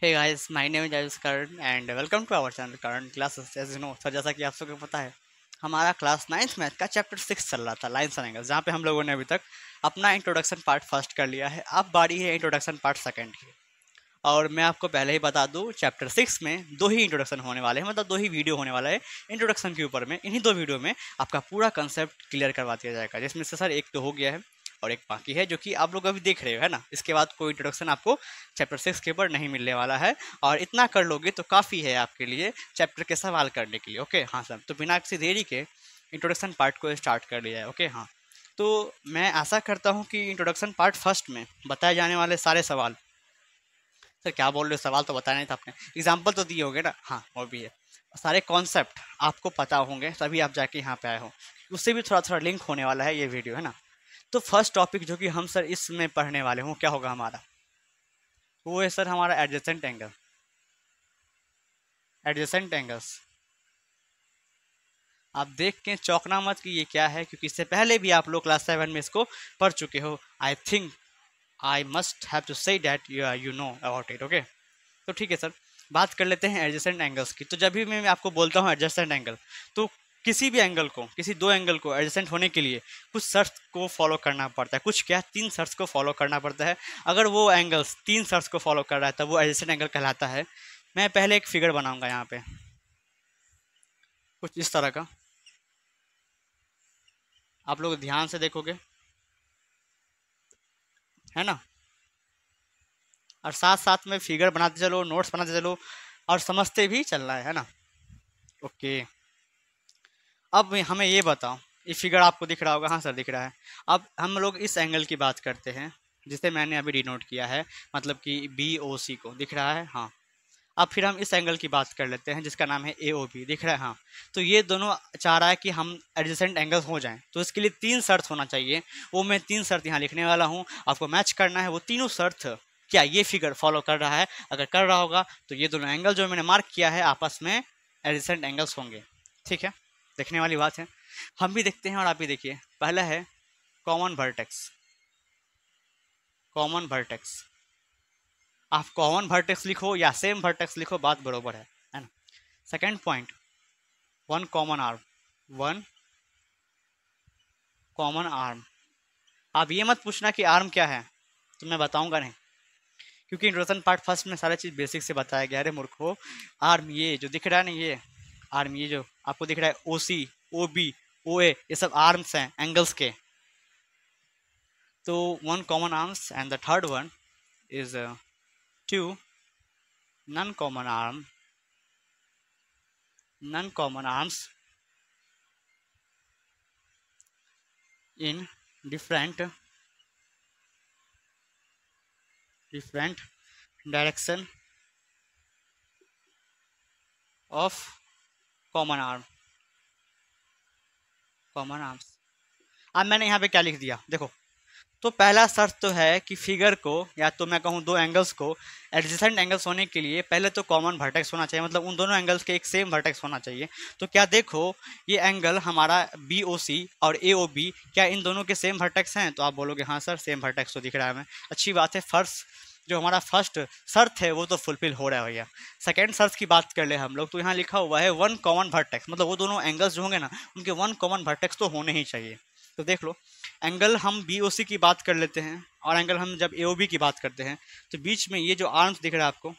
Hey guys, my name is Ajus Karan and welcome to our channel Karan Classes. As you know, sir जैसा कि आप सबको पता है हमारा क्लास 9th मैथ का चैप्टर 6 चल रहा था लाइन्स एंड एंगल्स, जहाँ पे हम लोगों ने अभी तक अपना इंट्रोडक्शन पार्ट फर्स्ट कर लिया है। अब बारी है इंट्रोडक्शन पार्ट सेकंड की। और मैं आपको पहले ही बता दूं, चैप्टर 6 में दो ही इंट्रोडक्शन होने वाले हैं, मतलब दो ही वीडियो होने वाला है इंट्रोडक्शन के ऊपर में। इन्हीं दो वीडियो में आपका पूरा कंसेप्ट क्लियर करवा दिया जाएगा, जिसमें से सर एक तो हो गया है और एक बाकी है, जो कि आप लोग अभी देख रहे हो, है ना। इसके बाद कोई इंट्रोडक्शन आपको चैप्टर 6 के ऊपर नहीं मिलने वाला है, और इतना कर लोगे तो काफ़ी है आपके लिए चैप्टर के सवाल करने के लिए। ओके हाँ सर, तो बिना किसी देरी के इंट्रोडक्शन पार्ट को स्टार्ट कर लिया है। ओके हाँ, तो मैं आशा करता हूँ कि इंट्रोडक्शन पार्ट फर्स्ट में बताए जाने वाले सारे सवाल, सर क्या बोल रहे हो, सवाल तो बताया नहीं था आपने, एग्जाम्पल तो दिए होंगे ना। हाँ वो भी है, सारे कॉन्सेप्ट आपको पता होंगे तभी आप जाके यहाँ पे आए हो, उससे भी थोड़ा थोड़ा लिंक होने वाला है ये वीडियो, है ना। तो फर्स्ट टॉपिक जो कि हम सर इसमें पढ़ने वाले हों क्या होगा हमारा, वो है सर हमारा एडजेसेंट एंगल। एडजेसेंट एंगल्स आप देख के चौंकना मत कि ये क्या है, क्योंकि इससे पहले भी आप लोग क्लास 7 में इसको पढ़ चुके हो। I think I must have to say that you know about it. Okay, तो ठीक है सर, बात कर लेते हैं एडजेसेंट एंगल्स की। तो जब भी मैं आपको बोलता हूँ एडजेसेंट एंगल, तो किसी भी एंगल को, किसी दो एंगल को एडजेसेंट होने के लिए कुछ शर्त को फॉलो करना पड़ता है। कुछ क्या, तीन शर्त को फॉलो करना पड़ता है। अगर वो एंगल्स तीन शर्त को फॉलो कर रहा है तब वो एडजेसेंट एंगल कहलाता है। मैं पहले एक फिगर बनाऊंगा यहाँ पे कुछ इस तरह का, आप लोग ध्यान से देखोगे, है ना। और साथ साथ में फिगर बनाते चलो, नोट्स बनाते चलो, और समझते भी चलना है ना। ओके, अब हमें ये बताओ, ये फिगर आपको दिख रहा होगा, हाँ सर दिख रहा है। अब हम लोग इस एंगल की बात करते हैं जिसे मैंने अभी डिनोट किया है, मतलब कि बी ओ सी को, दिख रहा है हाँ। अब फिर हम इस एंगल की बात कर लेते हैं जिसका नाम है ए ओ बी, दिख रहा है हाँ। तो ये दोनों चाह रहा है कि हम एडजेसेंट एंगल्स हो जाएं, तो इसके लिए तीन शर्त होना चाहिए। वो मैं तीन शर्त यहाँ लिखने वाला हूँ, आपको मैच करना है वो तीनों शर्त। क्या ये फिगर फॉलो कर रहा है? अगर कर रहा होगा तो ये दोनों एंगल जो मैंने मार्क किया है आपस में एडजेसेंट एंगल्स होंगे। ठीक है, देखने वाली बात है। हम भी देखते हैं और आप भी देखिए। पहला है कॉमन वर्टेक्स। कॉमन वर्टेक्स, आप कॉमन वर्टेक्स लिखो या सेम वर्टेक्स लिखो, बात बरोबर है ना। Second point, one common arm. One common arm, आप ये मत पूछना कि आर्म क्या है, तो मैं बताऊंगा नहीं, क्योंकि इंट्रोडक्शन पार्ट फर्स्ट में सारा चीज़ बेसिक से बताया गया है। अरे मूर्खो, आर्म ये जो दिख रहा है ना, ये आर्म, ये जो आपको दिख रहा है ओ सी, ओ बी, ओ ए, ये सब आर्म्स हैं एंगल्स के। तो one common arms and the third one is two non common arm, non common arms in different different direction of common arm, common arms. अब मैंने यहाँ पे क्या लिख दिया देखो, तो पहला शर्त तो है कि फिगर को, या तो मैं कहूँ दो एंगल्स को एडजेसेंट एंगल्स होने के लिए पहले तो कॉमन वर्टेक्स होना चाहिए, मतलब उन दोनों एंगल्स के एक सेम वर्टेक्स होना चाहिए। तो क्या देखो, ये एंगल हमारा बी ओ सी और ए ओ बी, क्या इन दोनों के सेम वर्टेक्स हैं? तो आप बोलोगे हाँ सर सेम वर्टेक्स तो दिख रहा है हमें, अच्छी बात है। फर्स्ट जो हमारा फर्स्ट शर्त है वो तो फुलफिल हो रहा है भैया। सेकेंड शर्त की बात कर ले हम लोग, तो यहाँ लिखा हुआ है वन कॉमन वर्टेक्स, मतलब वो दोनों एंगल्स जो होंगे ना उनके वन कॉमन वर्टेक्स तो होने ही चाहिए। तो देख लो, एंगल हम बी ओ सी की बात कर लेते हैं, और एंगल हम जब ए ओ बी की बात करते हैं, तो बीच में ये जो आर्म्स दिख रहा है आपको,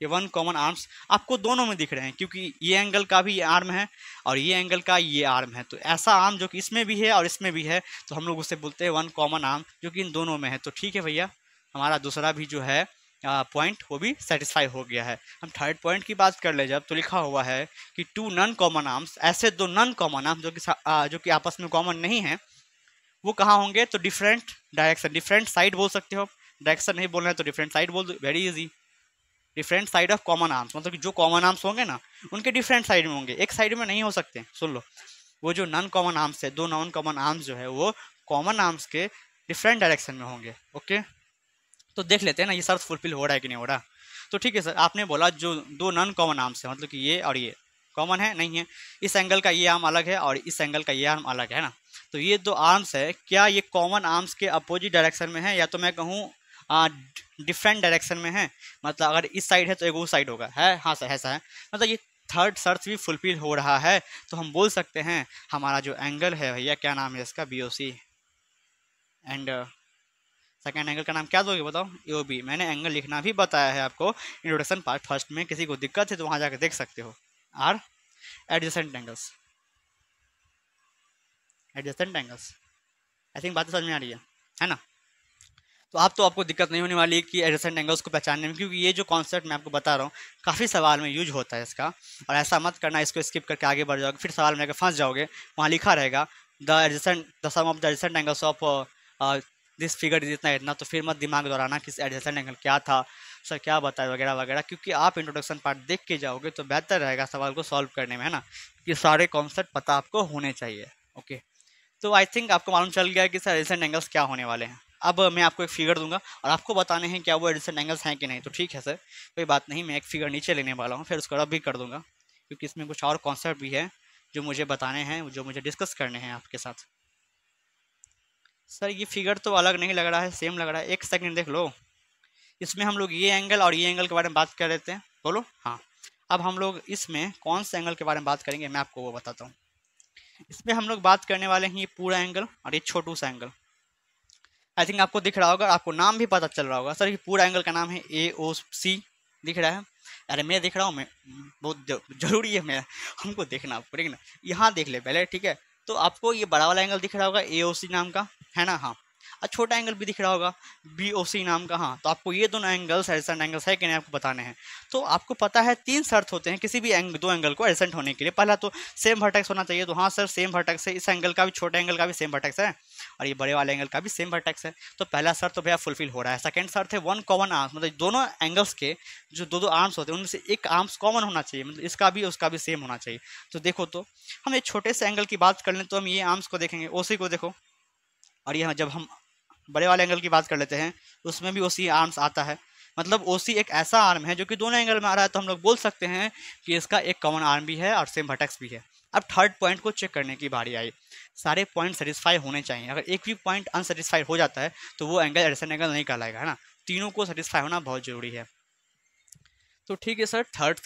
ये वन कॉमन आर्म्स आपको दोनों में दिख रहे हैं, क्योंकि ये एंगल का भी ये आर्म है और ये एंगल का ये आर्म है। तो ऐसा आर्म जो कि इसमें भी है और इसमें भी है, तो हम लोग उसे बोलते हैं वन कॉमन आर्म, जो कि इन दोनों में है। तो ठीक है भैया, हमारा दूसरा भी जो है पॉइंट वो भी सेटिस्फाई हो गया है। हम थर्ड पॉइंट की बात कर ले जब, तो लिखा हुआ है कि टू नॉन कॉमन आर्म्स, ऐसे दो नॉन कॉमन आर्म्स जो कि आपस में कॉमन नहीं है, वो कहाँ होंगे? तो डिफरेंट डायरेक्शन, डिफरेंट साइड बोल सकते हो। डायरेक्शन नहीं बोलना है तो डिफरेंट साइड बोल दो, very easy. Different side of common arms, मतलब कि जो कॉमन आर्म्स होंगे ना उनके डिफरेंट साइड में होंगे, एक साइड में नहीं हो सकते। सुन लो, वो जो नॉन कॉमन आर्म्स है, दो नॉन कॉमन आर्म्स जो है वो कॉमन आर्म्स के डिफरेंट डायरेक्शन में होंगे। ओके, तो देख लेते हैं ना ये शर्त फुलफिल हो रहा है कि नहीं हो रहा। तो ठीक है सर, आपने बोला जो दो नॉन कॉमन आर्म्स है, मतलब कि ये और ये कॉमन है नहीं है, इस एंगल का ये आर्म अलग है और इस एंगल का ये आर्म अलग है ना। तो ये दो आर्म्स है, क्या ये कॉमन आर्म्स के अपोजिट डायरेक्शन में है, या तो मैं कहूँ डिफरेंट डायरेक्शन में है, मतलब अगर इस साइड है तो एक उस साइड होगा, है, हाँ सर ऐसा है, मतलब ये थर्ड शर्त भी फुलफिल हो रहा है, तो हम बोल सकते हैं हमारा जो एंगल है भैया, क्या नाम है इसका, B O C, and second angle का नाम क्या दोगे बताओ, ए ओ बी। मैंने एंगल लिखना भी बताया है आपको इंट्रोडक्शन पार्ट फर्स्ट में, किसी को दिक्कत है तो वहाँ जाकर देख सकते हो। Are adjacent angles, adjacent angles, I think बात समझ में आ रही है ना। तो आप तो आपको दिक्कत नहीं होने वाली कि एडजेसेंट एंगल्स को पहचानने में, क्योंकि ये जो कॉन्सेप्ट मैं आपको बता रहा हूँ काफ़ी सवाल में यूज होता है इसका, और ऐसा मत करना इसको स्किप करके आगे बढ़ जाओगे, फिर सवाल में आगे फंस जाओगे, वहाँ लिखा रहेगा the sum of the adjacent angles of this figure is इतना इतना, तो फिर मत दिमाग दौड़ाना कि एडजेसेंट एंगल क्या था सर, क्या बताया वगैरह वगैरह, क्योंकि आप इंट्रोडक्शन पार्ट देख के जाओगे तो बेहतर रहेगा सवाल को सॉल्व करने में, है ना, कि सारे कॉन्सेप्ट पता आपको होने चाहिए। ओके, तो आई थिंक आपको मालूम चल गया कि सर एडजेसेंट एंगल्स क्या होने वाले हैं। अब मैं आपको एक फिगर दूंगा और आपको बताने हैं क्या वो एडजेसेंट एंगल्स हैं कि नहीं, तो ठीक है सर, कोई बात नहीं, मैं एक फिगर नीचे लेने वाला हूँ, फिर उसको रब भी कर दूंगा, क्योंकि इसमें कुछ और कॉन्सेप्ट भी है जो मुझे बताने हैं, जो मुझे डिस्कस करने हैं आपके साथ। सर ये फिगर तो अलग नहीं लग रहा है, सेम लग रहा है, एक सेकंड देख लो, इसमें हम लोग ये एंगल और ये एंगल के बारे में बात कर रहे थे, बोलो हाँ। अब हम लोग इसमें कौन से एंगल के बारे में बात करेंगे, मैं आपको वो बताता हूँ। इसमें हम लोग बात करने वाले हैं ये पूरा एंगल और ये छोटू सा एंगल। आई थिंक आपको दिख रहा होगा, आपको नाम भी पता चल रहा होगा, सर ये पूरा एंगल का नाम है ए ओ सी, दिख रहा है, अरे मैं देख रहा हूँ, मैं बहुत जरूरी है, मैं हमको देखना आपको, ठीक है ना, यहाँ देख ले पहले, ठीक है। तो आपको ये बड़ा वाला एंगल दिख रहा होगा ए ओ सी नाम का, है ना, हाँ, और छोटा एंगल भी दिख रहा होगा बी ओ सी नाम का, हाँ। तो आपको ये दोनों एंगल्स एडजेसेंट एंगल्स है कि नहीं आपको बताने हैं। तो आपको पता है 3 शर्त होते हैं किसी भी दो एंगल को एडजेसेंट होने के लिए। पहला तो सेम वर्टेक्स होना चाहिए, तो हाँ सर सेम वर्टेक्स है, इस एंगल का भी छोटे एंगल का भी सेम वर्टेक्स है और ये बड़े वाले एंगल का भी सेम वर्टेक्स है, तो पहला शर्त तो भैया फुलफिल हो रहा है। सेकंड शर्त है वन कॉमन आर्म्स, मतलब दोनों एंगल्स के जो दो दो आर्म्स होते हैं उनमें से एक आर्म्स कॉमन होना चाहिए, मतलब इसका भी उसका भी सेम होना चाहिए। तो देखो, तो हम एक छोटे से एंगल की बात कर लें तो हम ये आर्म्स को देखेंगे, ओसी को देखो, और ये जब हम बड़े वाले एंगल की बात कर लेते हैं उसमें भी ओसी आर्म्स आता है, मतलब ओसी एक ऐसा आर्म है जो कि दोनों एंगल में आ रहा है, तो हम लोग बोल सकते हैं कि इसका एक कॉमन आर्म भी है और सेम वर्टेक्स भी है। अब थर्ड पॉइंट को चेक करने की बारी आई, सारे पॉइंट सेटिस्फाई होने चाहिए, अगर एक भी पॉइंट अनसेटिस्फाइड हो जाता है तो वो एंगल एडजेसेंट एंगल नहीं कहलाएगा, है ना, तीनों को सेटिस्फाई होना बहुत जरूरी है। तो ठीक है सर, थर्ड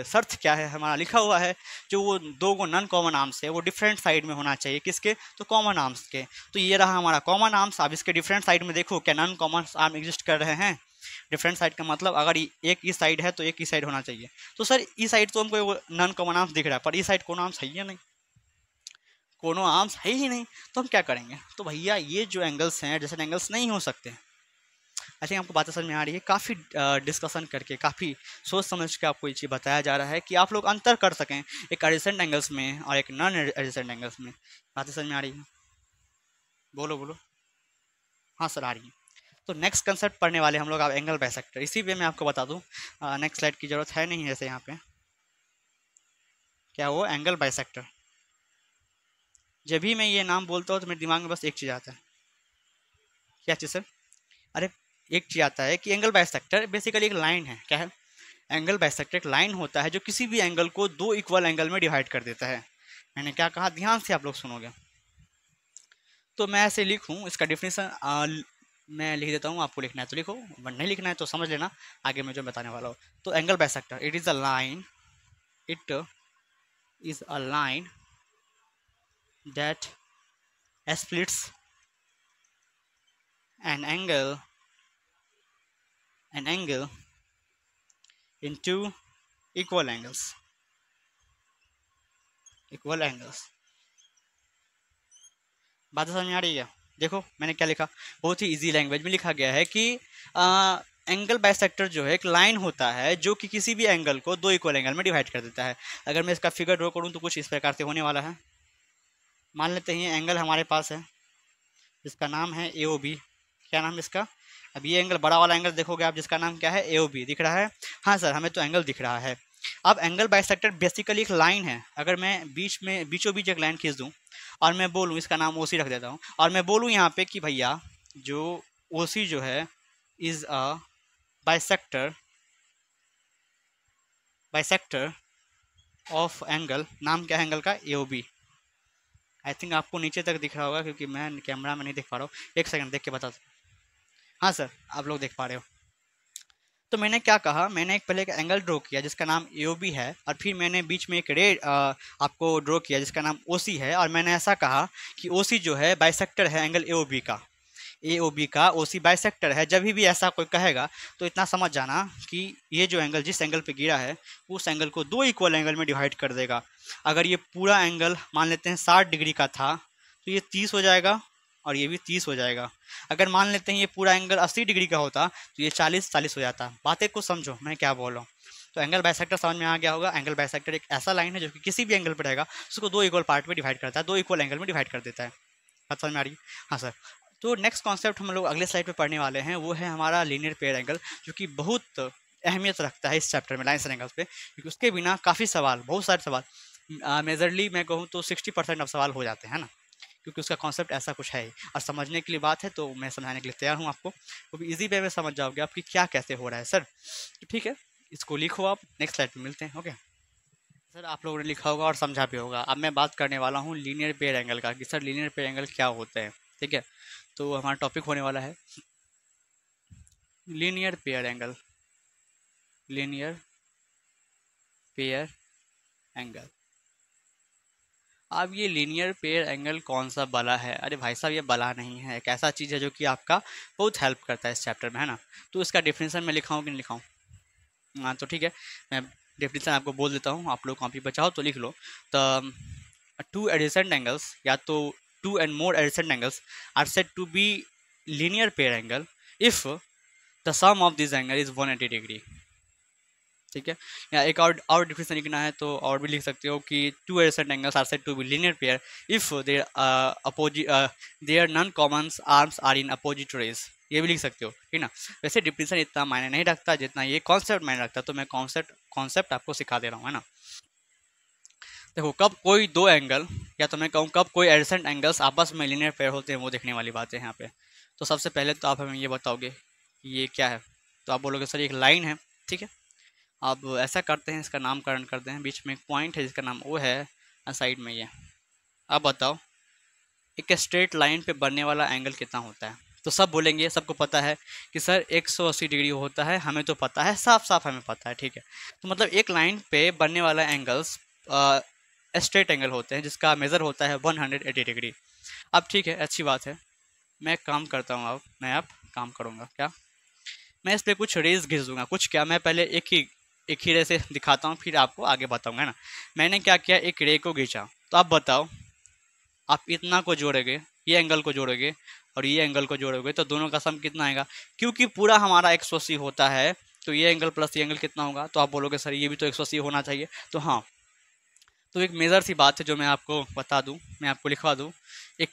शर्त क्या है, हमारा लिखा हुआ है जो वो दो को नॉन कॉमन आर्म्स है वो डिफरेंट साइड में होना चाहिए, किसके, तो कॉमन आर्म्स के। तो ये रहा हमारा कॉमन आर्म्स। अब इसके डिफरेंट साइड में देखो क्या नॉन कॉमन आर्म एग्जिस्ट कर रहे हैं। डिफरेंट साइड का मतलब अगर एक इस साइड है तो एक इस साइड होना चाहिए। तो सर इस साइड तो हमको नॉन कॉमन आर्म्स दिख रहा है, पर इस साइड कोनो आर्म्स है ही नहीं, कोनो आर्म्स है ही नहीं, तो हम क्या करेंगे, तो भैया ये जो एंगल्स हैं एडजेसेंट एंगल्स नहीं हो सकते। आई थिंक आपको बातें समझ में आ रही है, काफ़ी डिस्कशन करके काफ़ी सोच समझ के आपको ये चीज़ बताया जा रहा है कि आप लोग अंतर कर सकें एक एडजेसेंट एंगल्स में और एक नॉन एडजेसेंट एंगल्स में। बातें समझ में आ रही है, बोलो बोलो, हाँ सर आ रही है। तो नेक्स्ट कंसेप्ट पढ़ने वाले हम लोग आप एंगल बाइसेक्टर। इसी पे मैं आपको बता दूं, नेक्स्ट स्लाइड की ज़रूरत है नहीं जैसे यहाँ पे, क्या वो एंगल बाइसेक्टर। जब भी मैं ये नाम बोलता हूँ तो मेरे दिमाग में बस एक चीज़ आता है, क्या चीज़ सर, अरे एक चीज़ आता है कि एंगल बाइसेक्टर बेसिकली एक लाइन है, क्या है, एंगल बाइसेक्टर एक लाइन होता है जो किसी भी एंगल को दो इक्वल एंगल में डिवाइड कर देता है। मैंने क्या कहा, ध्यान से आप लोग सुनोगे। तो मैं ऐसे लिखूँ, इसका डिफिनेशन मैं लिख देता हूँ, आपको लिखना है तो लिखो, नहीं लिखना है तो समझ लेना आगे मैं जो बताने वाला हूँ। तो angle bisector, it is a line that splits an angle into equal angles, बात समझ में आ रही है। देखो मैंने क्या लिखा, बहुत ही इजी लैंग्वेज में लिखा गया है कि एंगल बाइसेक्टर जो है एक लाइन होता है जो कि किसी भी एंगल को दो इक्वल एंगल में डिवाइड कर देता है। अगर मैं इसका फिगर ड्रॉ करूँ तो कुछ इस प्रकार से होने वाला है। मान लेते हैं एंगल हमारे पास है जिसका नाम है ए ओ बी, क्या नाम है इसका, अब ये एंगल बड़ा वाला एंगल देखोगे आप जिसका नाम क्या है ए ओ बी, दिख रहा है, हाँ सर हमें तो एंगल दिख रहा है। अब एंगल बाइसेक्टर बेसिकली एक लाइन है, अगर मैं बीचों बीच एक लाइन खींच दूँ और मैं बोलूँ, इसका नाम ओ सी रख देता हूँ, और मैं बोलूँ यहाँ पे कि भैया जो ओ सी जो है is a bisector of angle, नाम क्या है एंगल का, ए ओ बी। आई थिंक आपको नीचे तक दिख रहा होगा क्योंकि मैं कैमरा में नहीं देख पा रहा हूँ, एक सेकंड देख के बता दूँ। हाँ सर, आप लोग देख पा रहे हो। तो मैंने क्या कहा, मैंने एक पहले एक एंगल ड्रॉ किया जिसका नाम AOB है, और फिर मैंने बीच में एक रे आपको ड्रॉ किया जिसका नाम OC है, और मैंने ऐसा कहा कि OC जो है बाइसेक्टर है एंगल AOB का। AOB का OC बाइसेक्टर है। जब भी ऐसा कोई कहेगा तो इतना समझ जाना कि ये जो एंगल जिस एंगल पे गिरा है उस एंगल को दो इक्वल एंगल में डिवाइड कर देगा। अगर ये पूरा एंगल मान लेते हैं 60 डिग्री का था तो ये 30 हो जाएगा और ये भी 30 हो जाएगा। अगर मान लेते हैं ये पूरा एंगल 80 डिग्री का होता तो ये 40 हो जाता। बातें को समझो मैं क्या बोल रहा हूँ। तो एंगल बाइसेक्टर समझ में आ गया होगा। एंगल बाइसेक्टर एक ऐसा लाइन है जो कि किसी भी एंगल पर रहेगा उसको दो इक्वल पार्ट में डिवाइड करता है, दो इक्वल एंगल में डिवाइड कर देता है। बात समझ में आ रही है? हाँ सर। तो नेक्स्ट कॉन्सेप्ट हम लोग अगले स्लाइड पे पढ़ने वाले हैं, वो है हमारा लीनियर पेयर एंगल, जो कि बहुत अहमियत रखता है इस चैप्टर में लाइन्स एंड एंगल्स पे, क्योंकि उसके बिना काफ़ी सवाल, बहुत सारे सवाल, मेजरली मैं कहूँ तो 60% अब सवाल हो जाते हैं ना, क्योंकि उसका कॉन्सेप्ट ऐसा कुछ है। और समझने के लिए बात है तो मैं समझाने के लिए तैयार हूँ आपको, वो भी ईजी वे में समझ जाओगे आपकी क्या कैसे हो रहा है सर। तो ठीक है, इसको लिखो आप, नेक्स्ट स्लाइड पे मिलते हैं। ओके सर, आप लोगों ने लिखा होगा और समझा भी होगा। अब मैं बात करने वाला हूँ लीनियर पेयर एंगल का, कि सर लीनियर पेयर एंगल क्या होते हैं। ठीक है, तो हमारा टॉपिक होने वाला है linear pair angle. Linear pair angle. अब ये लीनियर पेयर एंगल कौन सा बला है? अरे भाई साहब, ये बला नहीं है, एक ऐसा चीज़ है जो कि आपका बहुत हेल्प करता है इस चैप्टर में, है ना। तो इसका डिफिनेशन मैं लिखाऊँ कि नहीं लिखाऊँ? हाँ तो ठीक है, मैं डिफिनेशन आपको बोल देता हूँ, आप लोग कॉपी बचाओ तो लिख लो। तो टू एडजेसेंट एंगल्स, या तो two and more adjacent angles are said to be linear pair angle if the sum of this angle is 180 degree. ठीक है, या एक और डिफिनेशन लिखना है तो और भी लिख सकते हो कि two adjacent angles are said to be linear pair if their non common arms are in opposite rays. ये भी लिख सकते हो, ठीक ना। वैसे डिफिनेशन इतना मायने नहीं रखता जितना ये कॉन्सेप्ट मायने रखता, तो मैं कॉन्सेप्ट आपको सिखा दे रहा हूँ, है ना। देखो, कब कोई दो एंगल, या तो मैं कहूँ कब कोई एडजेसेंट एंगल्स आपस में लीनियर पेयर होते हैं, वो देखने वाली बात है यहाँ पे। तो सबसे पहले तो आप हमें ये बताओगे कि ये क्या है, तो आप बोलोगे सर एक लाइन है। ठीक है, अब ऐसा करते हैं, इसका नामकरण करते हैं। बीच में एक पॉइंट है जिसका नाम O है, और साइड में ये। अब बताओ एक स्ट्रेट लाइन पे बनने वाला एंगल कितना होता है? तो सब बोलेंगे, सबको पता है कि सर 180 डिग्री होता है, हमें तो पता है, साफ साफ हमें पता है। ठीक है, तो मतलब एक लाइन पे बनने वाला एंगल्स स्ट्रेट एंगल होते हैं जिसका मेज़र होता है 180 डिग्री। अब ठीक है, अच्छी बात है, मैं एक काम करता हूँ, अब मैं काम करूँगा क्या, मैं इस पर कुछ रेज घिस दूंगा। कुछ क्या, मैं पहले एक ही रे से दिखाता हूँ, फिर आपको आगे बताऊंगा ना। मैंने क्या किया, एक रे को खींचा। तो आप बताओ, आप इतना को जोड़ोगे, ये एंगल को जोड़ोगे और ये एंगल को जोड़ोगे तो दोनों का सम कितना आएगा? क्योंकि पूरा हमारा 180 होता है, तो ये एंगल प्लस ये एंगल कितना होगा? तो आप बोलोगे सर ये भी तो 180 होना चाहिए। तो हाँ, तो एक मेजर सी बात है जो मैं आपको बता दूँ, मैं आपको लिखवा दूँ एक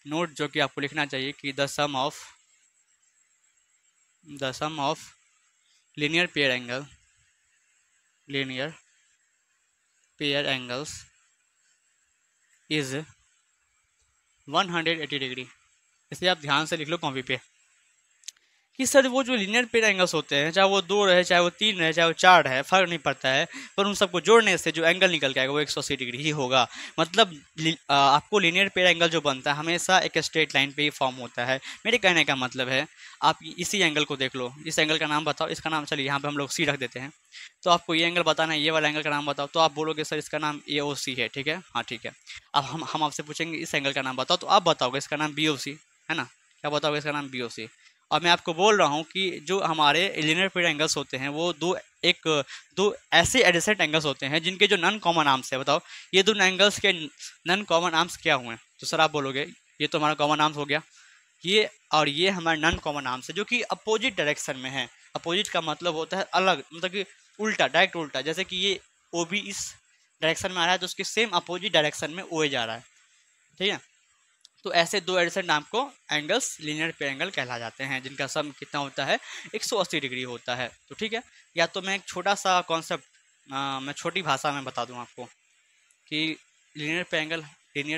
नोट जो कि आपको लिखना चाहिए कि the sum of linear pair angles is 180 degree. इसे आप ध्यान से लिख लो कॉपी पे कि सर वो जो लीनियर पेयर एंगल्स होते हैं, चाहे वो 2 रहे, चाहे वो 3 रहे, चाहे वो 4 रहे, फर्क नहीं पड़ता है, पर उन सबको जोड़ने से जो एंगल निकल के आएगा वो 180 डिग्री ही होगा। मतलब आपको लीनियर पेयर एंगल जो बनता है हमेशा एक स्ट्रेट लाइन पे ही फॉर्म होता है। मेरे कहने का मतलब है, आप इसी एंगल को देख लो, इस एंगल का नाम बताओ, इसका नाम चलिए यहाँ पे हम लोग C रख देते हैं। तो आपको ये एंगल बताना है, ये वाला एंगल का नाम बताओ, तो आप बोलोगे सर इसका नाम AOC है। ठीक है, हाँ ठीक है। अब हम आपसे पूछेंगे इस एंगल का नाम बताओ, तो आप बताओगे इसका नाम BOC है ना। क्या बताओगे? इसका नाम BOC। और मैं आपको बोल रहा हूँ कि जो हमारे लीनियर पेयर एंगल्स होते हैं वो दो ऐसे एडजेसेंट एंगल्स होते हैं जिनके जो नॉन कॉमन आर्म्स है। बताओ ये दोनों एंगल्स के नॉन कॉमन आर्म्स क्या हुए? तो सर आप बोलोगे ये तो हमारा कॉमन आर्म्स हो गया, ये और ये हमारे नॉन कॉमन आर्म्स है जो कि अपोजिट डायरेक्शन में है। अपोजिट का मतलब होता है अलग, मतलब कि उल्टा, डायरेक्ट उल्टा। जैसे कि ये OB इस डायरेक्शन में आ रहा है तो उसके सेम अपोजिट डायरेक्शन में OA जा रहा है। ठीक है, तो ऐसे दो एडजेसेंट आपको एंगल्स लीनियर पेयर एंगल कहला जाते हैं, जिनका सम कितना होता है? 180 डिग्री होता है। तो ठीक है, या तो मैं एक छोटा सा कॉन्सेप्ट मैं छोटी भाषा में बता दूं आपको कि लीनियर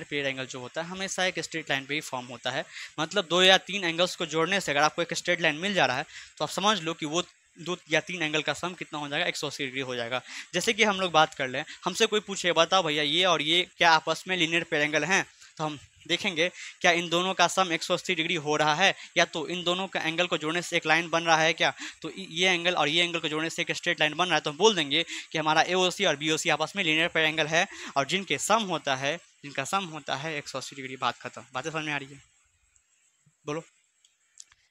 पेयर एंगल जो होता है हमेशा एक स्ट्रेट लाइन पे ही फॉर्म होता है। मतलब 2 या 3 एंगल्स को जोड़ने से अगर आपको एक स्ट्रेट लाइन मिल जा रहा है तो आप समझ लो कि वो 2 या 3 एंगल का सम कितना हो जाएगा? 180 डिग्री हो जाएगा। जैसे कि हम लोग बात कर लें, हमसे कोई पूछे बताओ भैया ये और ये क्या आपस में लीनियर पेयर एंगल हैं, तो हम देखेंगे क्या इन दोनों का सम 180 डिग्री हो रहा है, या तो इन दोनों का एंगल को जोड़ने से एक लाइन बन रहा है क्या, तो ये एंगल और ये एंगल को जोड़ने से एक स्ट्रेट लाइन बन रहा है, तो हम बोल देंगे कि हमारा AOC और BOC आपस में लीनियर पेरेंगल है, और जिनका सम होता है 180 डिग्री। बात खत्म। बातें समझ में आ रही है? बोलो।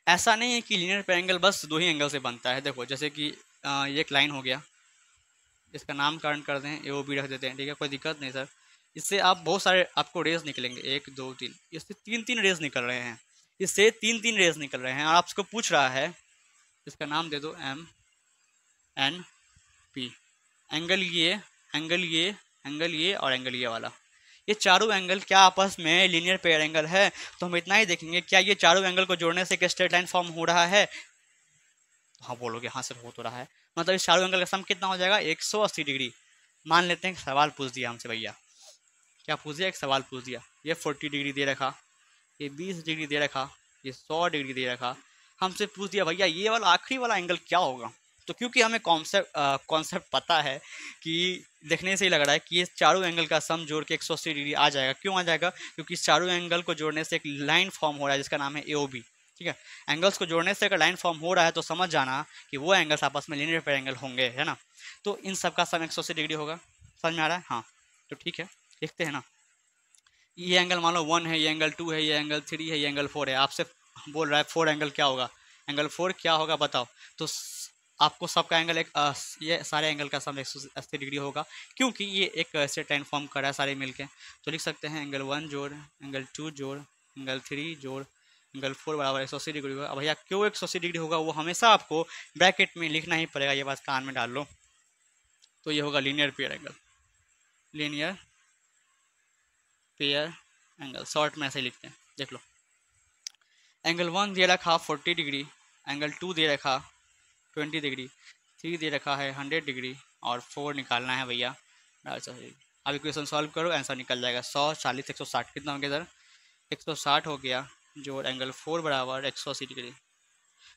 ऐसा नहीं है कि लीनियर पेरेंगल बस दो ही एंगल से बनता है। देखो जैसे कि ये एक लाइन हो गया, इसका नामकरण कर दें, AOB रख देते हैं, ठीक है, कोई दिक्कत नहीं सर। इससे आप बहुत सारे आपको रेज निकलेंगे, 1 2 3, इससे 3 रेज निकल रहे हैं, इससे 3 रेज निकल रहे हैं, और आपको पूछ रहा है, इसका नाम दे दो MNP। एंगल ये, एंगल ये, एंगल ये और एंगल ये वाला, ये चारों एंगल क्या आपस में लीनियर पेयर एंगल है? तो हम इतना ही देखेंगे, क्या ये चारों एंगल को जोड़ने से एक स्ट्रेट लाइन फॉर्म हो रहा है? हाँ बोलोगे, हाँ सर हो तो रहा है। मतलब इस चारों एंगल का सम कितना हो जाएगा? 180 डिग्री। मान लेते हैं सवाल पूछ दिया हमसे भैया, क्या पूछ दिया? एक सवाल पूछ दिया, ये 40 डिग्री दे रखा, ये 20 डिग्री दे रखा, ये 100 डिग्री दे रखा, हमसे पूछ दिया भैया ये वाला आखिरी वाला एंगल क्या होगा? तो क्योंकि हमें कॉन्सेप्ट पता है कि देखने से ही लग रहा है कि ये चारों एंगल का सम जोड़ के 180 डिग्री आ जाएगा। क्यों आ जाएगा? क्योंकि इस चारों एंगल को जोड़ने से एक लाइन फॉर्म हो रहा है जिसका नाम है AOB, ठीक है। एंगल्स को जोड़ने से अगर लाइन फॉर्म हो रहा है तो समझ जाना कि वो एंगल्स आपस में लीनियर पेयर एंगल होंगे, है ना। तो इन सब का सम 180 डिग्री होगा। समझ में आ रहा है? हाँ तो ठीक है, देखते हैं ना। ये एंगल मान लो 1 है, ये एंगल 2 है, ये एंगल 3 है, ये एंगल 4 है। आपसे बोल रहा है 4 एंगल क्या होगा, एंगल 4 क्या होगा बताओ। तो आपको सबका एंगल ये सारे एंगल का सम 180 डिग्री होगा, क्योंकि ये एक ऐसे लाइन फॉर्म कर रहा है सारे मिलके। तो लिख सकते हैं एंगल 1 जोड़, एंगल 2 जोड़, एंगल 3 जोड़, एंगल 4 बराबर 180 डिग्री होगा। अब भैया क्यों 180 डिग्री होगा, वो हमेशा आपको ब्रैकेट में लिखना ही पड़ेगा, ये बात कान में डाल लो। तो ये होगा linear pair angle, linear pair angle, short में ऐसे लिखते हैं, देख लो। एंगल 1 दे रखा 40 डिग्री, एंगल 2 दे रखा 20 डिग्री, 3 दे रखा है 100 डिग्री, और 4 निकालना है भैया। अब इक्वेशन सॉल्व करो, आंसर निकल जाएगा 100 40 160, कितना हो गया सर? 160 हो गया, जो एंगल 4 बराबर 180 डिग्री।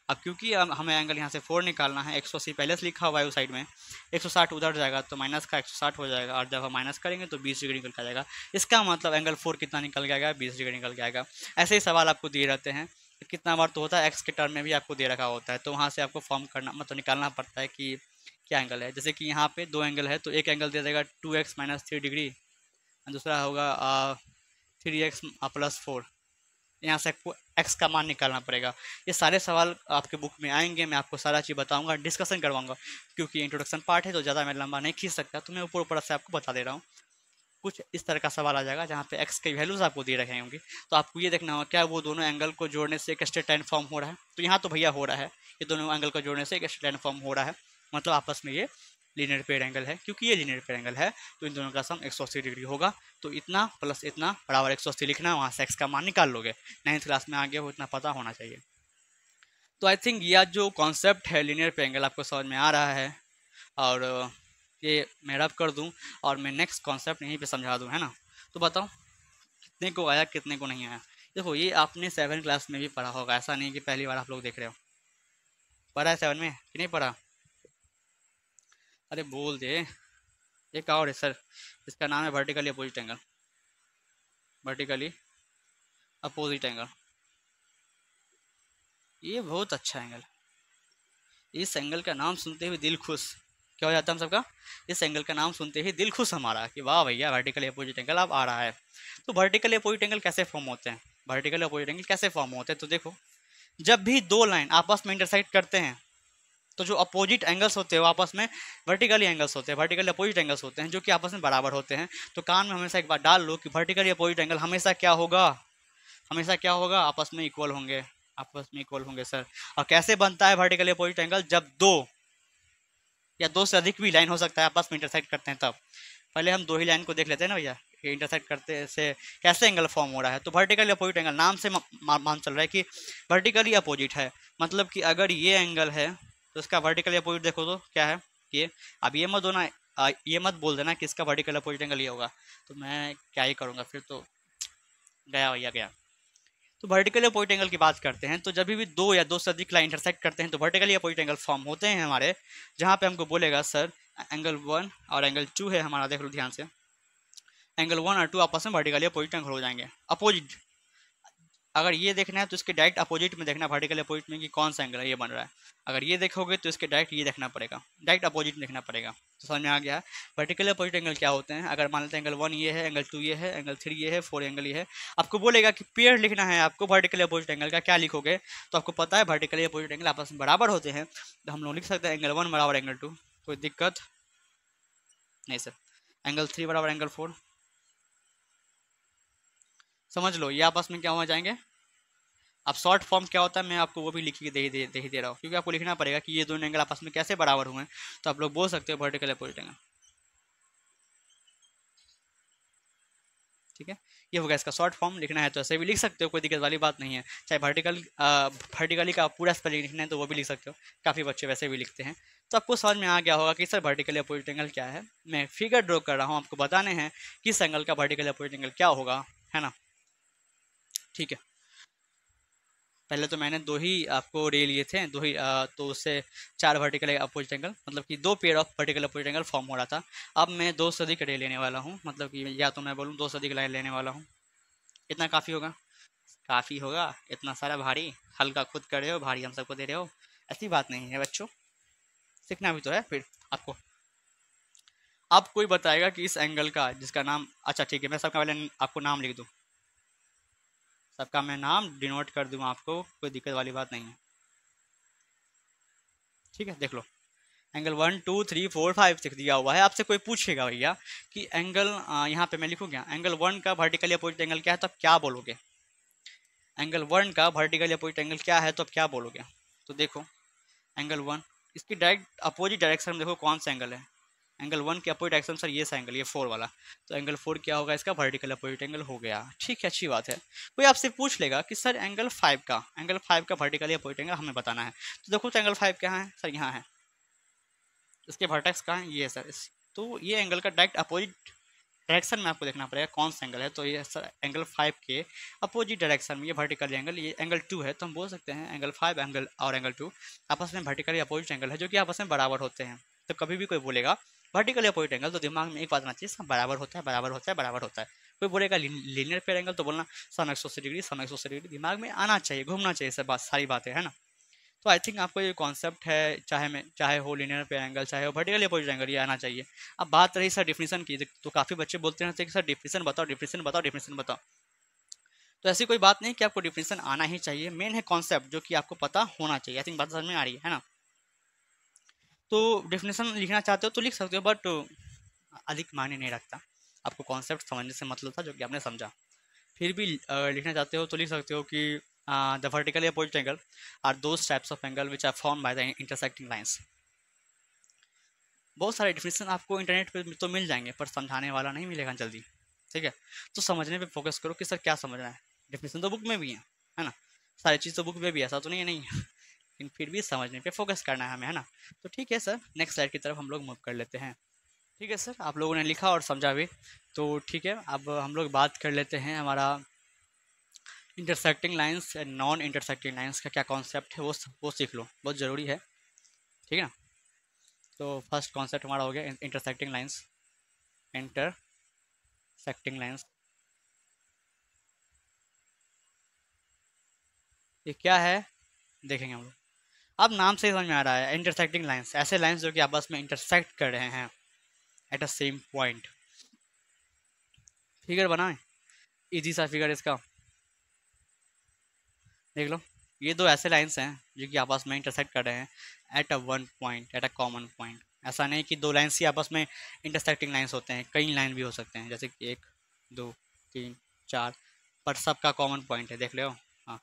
अब क्योंकि हमें एंगल यहाँ से 4 निकालना है, 180 पहले से लिखा हुआ है उस साइड में, 160 उधर जाएगा तो माइनस का 160 हो जाएगा, और जब हम माइनस करेंगे तो 20 डिग्री निकल जाएगा। इसका मतलब एंगल 4 कितना निकल जाएगा? 20 डिग्री निकल जाएगा। ऐसे ही सवाल आपको दिए रहते हैं, कितना बार तो होता है एक्स के टर्म में भी आपको दे रखा होता है, तो वहाँ से आपको फॉर्म करना मतलब निकालना पड़ता है कि क्या एंगल है। जैसे कि यहाँ पे 2 एंगल है, तो एक एंगल दे देगा 2x - 3 डिग्री, दूसरा होगा 3x + 4। यहाँ से आपको x का मान निकालना पड़ेगा। ये सारे सवाल आपके बुक में आएंगे, मैं आपको सारा चीज़ बताऊंगा, डिस्कशन करवाऊंगा, क्योंकि इंट्रोडक्शन पार्ट है तो ज़्यादा मैं लंबा नहीं खींच सकता, तो मैं ऊपर ऊपर से आपको बता दे रहा हूँ। कुछ इस तरह का सवाल आ जाएगा जहाँ पे x की वैल्यूज़ आपको दे रखे होंगे, तो आपको ये देखना होगा क्या वो दोनों एंगल को जोड़ने से एक स्ट्रेट लाइन फॉर्म हो रहा है। तो यहाँ तो भैया हो रहा है, ये दोनों एंगल को जोड़ने से एक स्ट्रेट लाइन फॉर्म हो रहा है, मतलब आपस में ये लीनियर पेयर एंगल है। क्योंकि ये लीनियर पेयर एंगल है तो इन दोनों का सम 180 डिग्री होगा। तो इतना प्लस इतना बराबर 180 लिखना, वहाँ से x का मान निकाल लोगे। 9th क्लास में आगे हो, इतना पता होना चाहिए। तो आई थिंक यह जो कॉन्सेप्ट है लीनियर पेयर एंगल आपको समझ में आ रहा है, और ये मैं रब कर दूं और मैं नेक्स्ट कॉन्सेप्ट यहीं पे समझा दूं, है ना। तो बताओ कितने को आया कितने को नहीं आया। देखो ये आपने 7 क्लास में भी पढ़ा होगा, ऐसा नहीं कि पहली बार आप लोग देख रहे हो। पढ़ा है 7 में कि नहीं पढ़ा? अरे बोल दे। एक और है सर, इसका नाम है vertically opposite angle, vertically opposite angle. ये बहुत अच्छा एंगल, इस एंगल का नाम सुनते हुए दिल खुश। क्या हो जाता है हम सबका? इस एंगल का नाम सुनते ही दिल खुश हमारा कि वाह भैया वर्टिकली अपोजिट एंगल अब आ रहा है। तो वर्टिकली अपोजिट एंगल कैसे फॉर्म होते हैं? वर्टिकली अपोजिट एंगल कैसे फॉर्म होते हैं? तो देखो, जब भी दो लाइन आपस में इंटरसेक्ट करते हैं तो जो अपोजिट एंगल्स होते हैं वो आपस में वर्टिकली एंगल्स होते हैं, वर्टिकली अपोजिट एंगल्स होते हैं, जो कि आपस में बराबर होते हैं। तो कान में हमेशा एक बात डाल लो कि वर्टिकली अपोजिट एंगल हमेशा क्या होगा? हमेशा क्या होगा? आपस में इक्वल होंगे, आपस में इक्वल होंगे सर। और कैसे बनता है वर्टिकली अपोजिट एंगल? जब दो या दो से अधिक भी लाइन हो सकता है आपस में इंटरसेक्ट करते हैं तब। पहले हम दो ही लाइन को देख लेते हैं ना भैया, ये इंटरसेक्ट करते से कैसे एंगल फॉर्म हो रहा है। तो वर्टिकली अपोजिट एंगल नाम से मान चल रहा है कि वर्टिकली अपोजिट है, मतलब कि अगर ये एंगल है तो इसका वर्टिकली अपोजिट देखो तो क्या है ये। अब ये मत होना, ये मत बोल देना कि इसका वर्टिकल अपोजिट एंगल ये होगा, तो मैं क्या ही करूँगा फिर, तो गया भैया गया। तो वर्टिकली अपोजिट एंगल की बात करते हैं, तो जब भी दो या दो से अधिक लाइन इंटरसेक्ट करते हैं तो वर्टिकली अपोजिट एंगल फॉर्म होते हैं हमारे, जहाँ पे हमको बोलेगा सर एंगल 1 और एंगल 2 है हमारा, देख लो ध्यान से। एंगल 1 और 2 आपस में वर्टिकली अपोजिट एंगल हो जाएंगे। अपोजिट अगर ये देखना है तो इसके डायरेक्ट अपोजिट में देखना, वर्टिकल अपोजिट में कि कौन सा एंगल है ये बन रहा है। अगर ये देखोगे तो इसके डायरेक्ट ये देखना पड़ेगा, डायरेक्ट अपोजिट में देखना पड़ेगा। तो समझ में आ गया है वर्टिकल अपोजिट एंगल क्या होते हैं। अगर मान लेते हैं एंगल 1 ये है, एंगल 2 ये है, एंगल 3 ये है, 4 एंगल ये है, आपको बोलेगा कि पेयर लिखना है आपको वर्टिकल अपोजिट एंगल का, क्या लिखोगे? तो आपको पता है वर्टिकल अपोजिट एंगल आपस में बराबर होते हैं, तो हम लोग लिख सकते हैं एंगल 1 बराबर एंगल 2, कोई दिक्कत नहीं सर। एंगल 3 बराबर एंगल 4, समझ लो ये आपस में क्या हो जाएंगे। अब शॉर्ट फॉर्म क्या होता है मैं आपको वो भी लिख के दे रहा हूँ, क्योंकि आपको लिखना पड़ेगा कि ये दोनों एंगल आपस में कैसे बराबर हुए हैं। तो आप लोग बोल सकते हो वर्टिकल अपोजिट एंगल, ठीक है। ये होगा इसका शॉर्ट फॉर्म। लिखना है तो ऐसे भी लिख सकते हो, कोई दिक्कत वाली बात नहीं है। चाहे वर्टिकली का पूरा स्पेलिंग लिखना है तो वो भी लिख सकते हो, काफ़ी बच्चे वैसे भी लिखते हैं। तो आपको समझ में आ गया होगा कि सर वर्टिकल अपोजिट एंगल क्या है। मैं फिगर ड्रॉ कर रहा हूँ, आपको बताने हैं किस एंगल का वर्टिकल अपोजिट एंगल क्या होगा, है ना। ठीक है, पहले तो मैंने दो ही आपको रे लिए थे, दो ही तो उससे 4 वर्टिकल अपोजिट एंगल, मतलब कि 2 pair of vertical opposite angle form हो रहा था। अब मैं 2 से अधिक रे लेने वाला हूँ, मतलब कि या तो मैं बोलूँ 2 से अधिक लाइन लेने वाला हूँ। इतना काफ़ी होगा? काफ़ी होगा, इतना सारा भारी, हल्का खुद कर रहे हो, भारी हम सबको दे रहे हो, ऐसी बात नहीं है बच्चों, सीखना भी तो है फिर आपको। अब कोई बताएगा कि इस एंगल का जिसका नाम, अच्छा ठीक है मैं सबका पहले आपको नाम लिख दूँ, सबका मैं नाम डिनोट कर दूँ आपको, कोई दिक्कत वाली बात नहीं है। ठीक है, देख लो एंगल 1 2 3 4 5 6 दिया हुआ है। आपसे कोई पूछेगा भैया कि एंगल यहाँ पे मैं लिखूँ क्या, एंगल 1 का वर्टिकली अपोजिट एंगल क्या है, तो आप क्या बोलोगे? एंगल 1 का वर्टिकली अपोजिट एंगल क्या है तो आप क्या बोलोगे? तो देखो एंगल 1, इसकी डायरेक्ट अपोजिट डायरेक्शन में देखो कौन सा एंगल है। एंगल 1 के अपोजिट डायरेक्शन सर ये सा एंगल, ये 4 वाला, तो एंगल 4 क्या होगा इसका, वर्टिकल अपोजिट एंगल हो गया। ठीक है, अच्छी बात है। कोई आपसे पूछ लेगा कि सर एंगल 5 का वर्टिकली अपोजिट एंगल हमें बताना है, तो देखो तो एंगल 5 कहाँ है सर, यहाँ है। इसके वर्टेक्स कहाँ है, ये है सर तो ये एंगल का डायरेक्ट अपोजिट डायरेक्शन में आपको देखना पड़ेगा कौन सा एंगल है। तो ये सर एंगल 5 के अपोजिट डायरेक्शन में ये वर्टिकल एंगल, ये एंगल 2 है, तो हम बोल सकते हैं एंगल 5 एंगल और एंगल 2 आपस में वर्टिकली अपोजिट एंगल है, जो कि आपस में बराबर होते हैं। तो कभी भी कोई बोलेगा वर्टिकली अपोजिट एंगल, तो दिमाग में एक बात आना चाहिए, सब बराबर होता है, बराबर होता है, बराबर होता है। कोई बोलेगा लीनियर पेयर एंगल, तो बोलना सम 180 डिग्री, सम 180 डिग्री, दिमाग में आना चाहिए, घूमना चाहिए सब बात, सारी बातें, है ना। तो आई थिंक आपको ये कॉन्सेप्ट है, चाहे हो लीनियर पेयर एंगल, चाहे हो वर्टिकली अपोजिट एंगल, ये आना चाहिए। अब बात रही सर डिफिनीशन की, तो काफ़ी बच्चे बोलते रहते हैं कि सर डिफिनीशन बताओ, डिफिनीशन बताओ, डिफिनीशन बताओ। तो ऐसी कोई बात नहीं कि आपको डिफिनीशन आना ही चाहिए, मेन है कॉन्सेप्ट जो कि आपको पता होना चाहिए। आई थिंक बात समझ में आ रही है ना। तो डिफिनीशन लिखना चाहते हो तो लिख सकते हो, बट अधिक मायने नहीं रखता, आपको कॉन्सेप्ट समझने से मतलब था जो कि आपने समझा। फिर भी लिखना चाहते हो तो लिख सकते हो कि the vertically opposite angle are those types of angle which are form by the intersecting lines. बहुत सारे डिफिनेशन आपको इंटरनेट पे तो मिल जाएंगे, पर समझाने वाला नहीं मिलेगा जल्दी, ठीक है। तो समझने पे फोकस करो कि सर क्या समझना है। डिफिनेशन तो बुक में भी है ना, सारी चीज़ तो बुक में भी, ऐसा तो नहीं है नहीं है। लेकिन फिर भी समझने पे फोकस करना है हमें, है ना। तो ठीक है सर, नेक्स्ट स्लाइड की तरफ हम लोग मूव कर लेते हैं। ठीक है सर, आप लोगों ने लिखा और समझा भी, तो ठीक है अब हम लोग बात कर लेते हैं हमारा intersecting lines and non intersecting lines का क्या कॉन्सेप्ट है, वो सीख लो, बहुत ज़रूरी है, ठीक है ना। तो फर्स्ट कॉन्सेप्ट हमारा हो गया इंटरसेक्टिंग लाइंस। इंटरसेक्टिंग लाइंस ये क्या है देखेंगे हम लोग। अब नाम से ही समझ में आ रहा है, इंटरसेक्टिंग लाइंस, ऐसे लाइंस जो कि आपस में इंटरसेक्ट कर रहे हैं at a same point. Figure बनाएं, इजी सा फिगर इसका, देख लो। ये दो ऐसे लाइंस हैं जो कि आपस में इंटरसेक्ट कर रहे हैं at a one point, eight a common point. ऐसा नहीं कि दो लाइंस ही आपस में इंटरसेक्टिंग लाइंस होते हैं, कई लाइन भी हो सकते हैं, जैसे कि 1 2 3 4, पर सबका कॉमन पॉइंट है, देख लो। हाँ,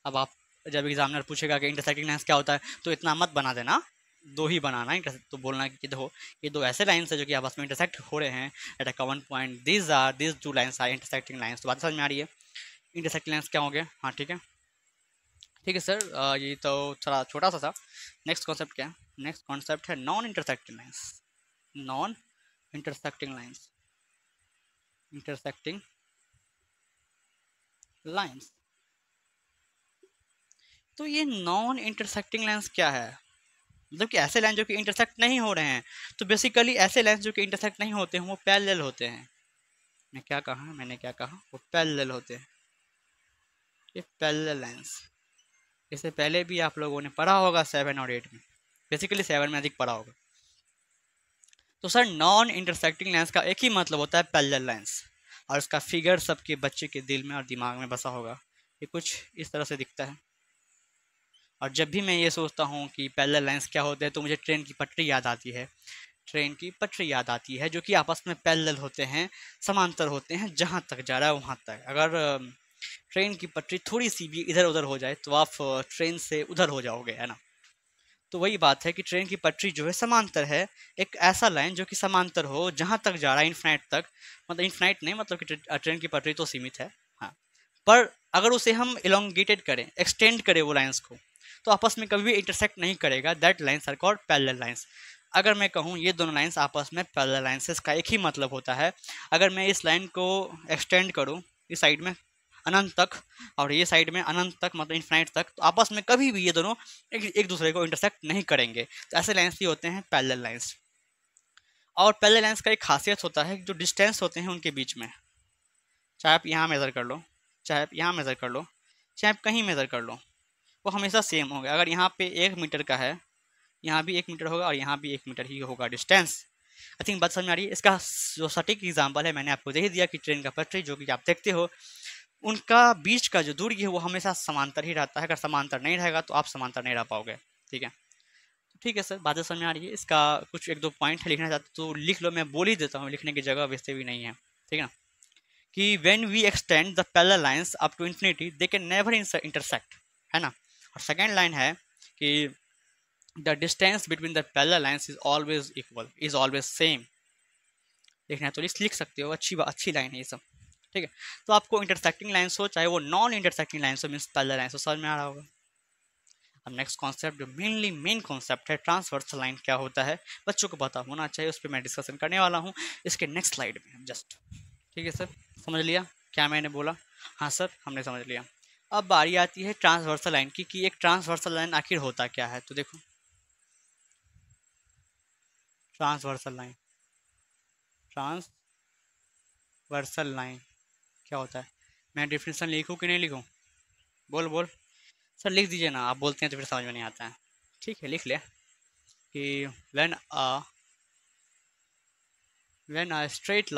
अब आप जब एग्जामिनर पूछेगा कि इंटरसेक्टिंग लाइंस क्या होता है, तो इतना मत बना देना, दो ही बनाना इंटरसेक्ट, तो बोलना कि देखो ये दो ऐसे लाइंस है जो कि आपस में इंटरसेक्ट हो रहे हैं at a common point, these two lines are intersecting lines. तो बात समझ में आ रही है, इंटरसेक्टिंग लाइंस क्या हो गया। हाँ ठीक है, ठीक है सर, ये तो थोड़ा छोटा सा था। नेक्स्ट कॉन्सेप्ट क्या है, नेक्स्ट कॉन्सेप्ट है non intersecting lines. Non intersecting lines, intersecting lines. तो ये नॉन इंटरसेक्टिंग लाइंस क्या है, मतलब कि ऐसे लाइन जो कि इंटरसेक्ट नहीं हो रहे हैं। तो बेसिकली ऐसे लाइन जो कि इंटरसेक्ट नहीं होते हैं वो पैरेलल होते हैं। मैंने क्या कहा, वो पैरेलल होते हैं, ये पैरेलल लाइंस। इससे पहले भी आप लोगों ने पढ़ा होगा 7 और 8 में, बेसिकली 7 में अधिक पढ़ा होगा। तो सर नॉन इंटरसेक्टिंग लाइंस का एक ही मतलब होता है पैरेलल लाइंस, और इसका फिगर सबके बच्चे के दिल में और दिमाग में बसा होगा। ये कुछ इस तरह से दिखता है। और जब भी मैं ये सोचता हूँ कि पैरेलल लाइंस क्या होते हैं तो मुझे ट्रेन की पटरी याद आती है। ट्रेन की पटरी याद आती है जो कि आपस में पैरेलल होते हैं, समांतर होते हैं, जहाँ तक जा रहा है वहाँ तक। अगर ट्रेन की पटरी थोड़ी सी भी इधर उधर हो जाए तो आप ट्रेन से उधर हो जाओगे, है ना। तो वही बात है कि ट्रेन की पटरी जो है समांतर है, एक ऐसा लाइन जो कि समांतर हो जहाँ तक जा रहा है इन्फिनाइट तक, मतलब इन्फिनाइट नहीं, मतलब कि ट्रेन की पटरी तो सीमित है, हाँ। पर अगर उसे हम इलोंगेटेड करें, एक्सटेंड करें वो लाइंस को, तो आपस में कभी भी इंटरसेक्ट नहीं करेगा। That lines are called parallel lines. अगर मैं कहूँ ये दोनों लाइंस आपस में पैरेलल लाइंस, इसका एक ही मतलब होता है। अगर मैं इस लाइन को एक्सटेंड करूँ इस साइड में अनंत तक, और ये साइड में अनंत तक, मतलब इन्फिनाइट तक, तो आपस में कभी भी ये दोनों एक दूसरे को इंटरसेक्ट नहीं करेंगे। तो ऐसे लाइंस ही होते हैं पैरेलल लाइंस। और पैरेलल लाइंस का एक खासियत होता है जो डिस्टेंस होते हैं उनके बीच में, चाहे आप यहाँ मेज़र कर लो, चाहे आप यहाँ मेज़र कर लो, चाहे आप कहीं मेज़र कर लो, वो हमेशा सेम होगा। अगर यहाँ पे 1 मीटर का है, यहाँ भी 1 मीटर होगा और यहाँ भी 1 मीटर ही होगा डिस्टेंस। आई थिंक बात समझ में आ रही है। इसका जो सटीक एग्जाम्पल है मैंने आपको दे ही दिया कि ट्रेन का पटरी जो कि आप देखते हो, उनका बीच का जो दूरी है वो हमेशा समांतर ही रहता है। अगर समांतर नहीं रहेगा तो आप समांतर नहीं रह पाओगे, ठीक है। ठीक है सर, बातें समझ में आ रही है। इसका कुछ एक दो पॉइंट है लिखना चाहते तो लिख लो, मैं बोल ही देता हूँ, लिखने की जगह वैसे भी नहीं है, ठीक है ना। कि when we extend the parallel lines up to infinity they can never intersect, है ना। और सेकेंड लाइन है कि the distance between the parallel lines is always equal, is always same. लिखना है तो लिख सकते हो, अच्छी लाइन है ये सब, ठीक है। तो आपको इंटरसेक्टिंग लाइंस हो चाहे वो नॉन इंटरसेक्टिंग लाइंस हो, मीन्स पैरेलल लाइंस हो, समझ में आ रहा होगा। अब नेक्स्ट कॉन्सेप्ट जो मेन कॉन्सेप्ट है, ट्रांसवर्सल लाइन क्या होता है, बच्चों को पता होना चाहिए, उस पर मैं डिस्कशन करने वाला हूँ इसके नेक्स्ट स्लाइड में जस्ट। ठीक है सर, समझ लिया क्या मैंने बोला? हाँ सर, हमने समझ लिया। अब बारी आती है ट्रांसवर्सल लाइन की कि एक ट्रांसवर्सल लाइन आखिर होता क्या है। तो देखो ट्रांसवर्सल लाइन, ट्रांसवर्सल लाइन क्या होता है? मैं डिफिनेशन लिखूँ कि नहीं लिखूँ? बोल बोल सर, लिख दीजिए ना, आप बोलते हैं तो फिर समझ में नहीं आता है। ठीक है, लिख ले कि when a straight